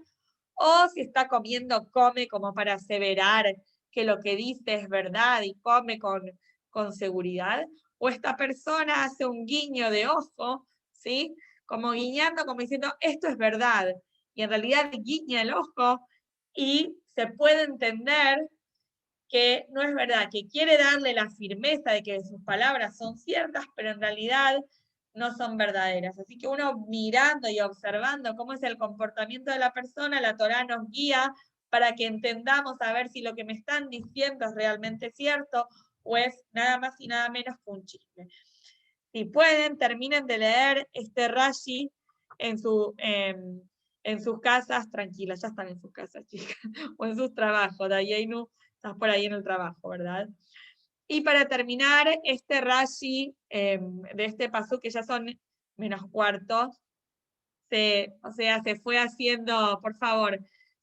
o si está comiendo, come como para aseverar que lo que dice es verdad y come con seguridad, o esta persona hace un guiño de ojo, ¿sí? Como guiñando, como diciendo, esto es verdad, y en realidad guiña el ojo, y se puede entender que no es verdad, que quiere darle la firmeza de que sus palabras son ciertas, pero en realidad no son verdaderas. Así que uno mirando y observando cómo es el comportamiento de la persona, la Torá nos guía para que entendamos a ver si lo que me están diciendo es realmente cierto o es nada más y nada menos que un chisme. Si pueden, terminen de leer este Rashi en sus casas, tranquilas, ya están en sus casas, chicas, o en sus trabajos. Dayeinu, estás por ahí en el trabajo, ¿verdad? Y para terminar, este Rashi de este pasuk, que ya son menos cuartos, se fue haciendo, por favor,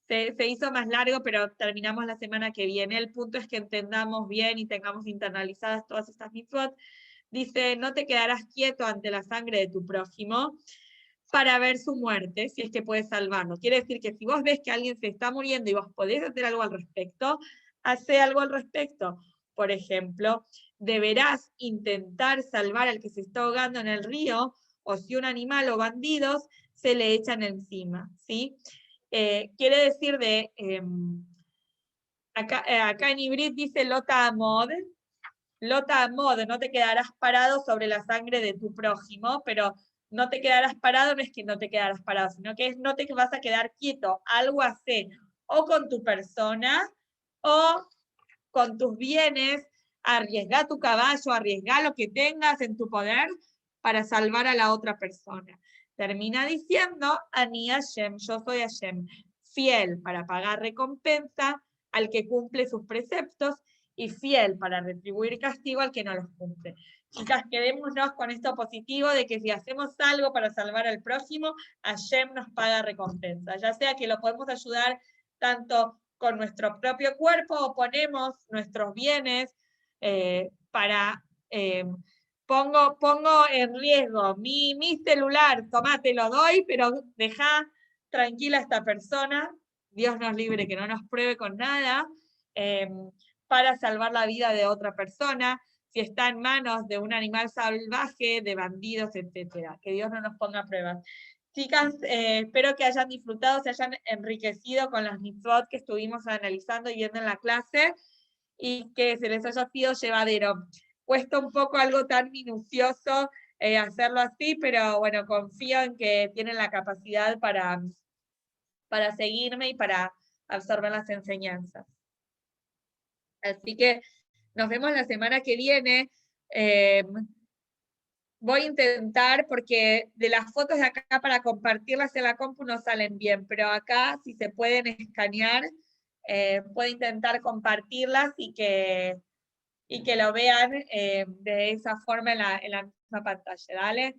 se hizo más largo, pero terminamos la semana que viene. El punto es que entendamos bien y tengamos internalizadas todas estas mitzvot. Dice, no te quedarás quieto ante la sangre de tu prójimo para ver su muerte, si es que puedes salvarlo. Quiere decir que si vos ves que alguien se está muriendo y vos podés hacer algo al respecto, hace algo al respecto. Por ejemplo, deberás intentar salvar al que se está ahogando en el río, o si un animal o bandidos se le echan encima, ¿sí? Quiere decir acá en Ibrit dice Lota Amod, no te quedarás parado sobre la sangre de tu prójimo, pero no te quedarás parado no es que no te quedarás parado, sino que no te vas a quedar quieto, algo así, o con tu persona, o con tus bienes, arriesga tu caballo, arriesga lo que tengas en tu poder para salvar a la otra persona. Termina diciendo, Ani Hashem, yo soy Hashem, fiel para pagar recompensa al que cumple sus preceptos y fiel para retribuir castigo al que no los cumple. Chicas, quedémonos con esto positivo de que si hacemos algo para salvar al prójimo, Hashem nos paga recompensa, ya sea que lo podemos ayudar tanto con nuestro propio cuerpo o ponemos nuestros bienes para... pongo en riesgo mi celular, tomá, te lo doy, pero deja tranquila a esta persona, Dios nos libre que no nos pruebe con nada, para salvar la vida de otra persona, si está en manos de un animal salvaje, de bandidos, etc. Que Dios no nos ponga pruebas. Chicas, espero que hayan disfrutado, se hayan enriquecido con las mitzvot que estuvimos analizando y viendo en la clase, y que se les haya sido llevadero. Cuesta un poco algo tan minucioso hacerlo así, pero bueno, confío en que tienen la capacidad para seguirme y para absorber las enseñanzas. Así que nos vemos la semana que viene. Voy a intentar, porque de las fotos de acá para compartirlas en la compu no salen bien, pero acá si se pueden escanear, puedo intentar compartirlas y que lo vean de esa forma en la misma pantalla, ¿dale?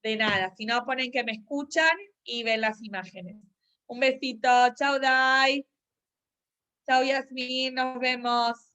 De nada, si no ponen que me escuchan y ven las imágenes. Un besito, chau Dai, chau Yasmin, nos vemos.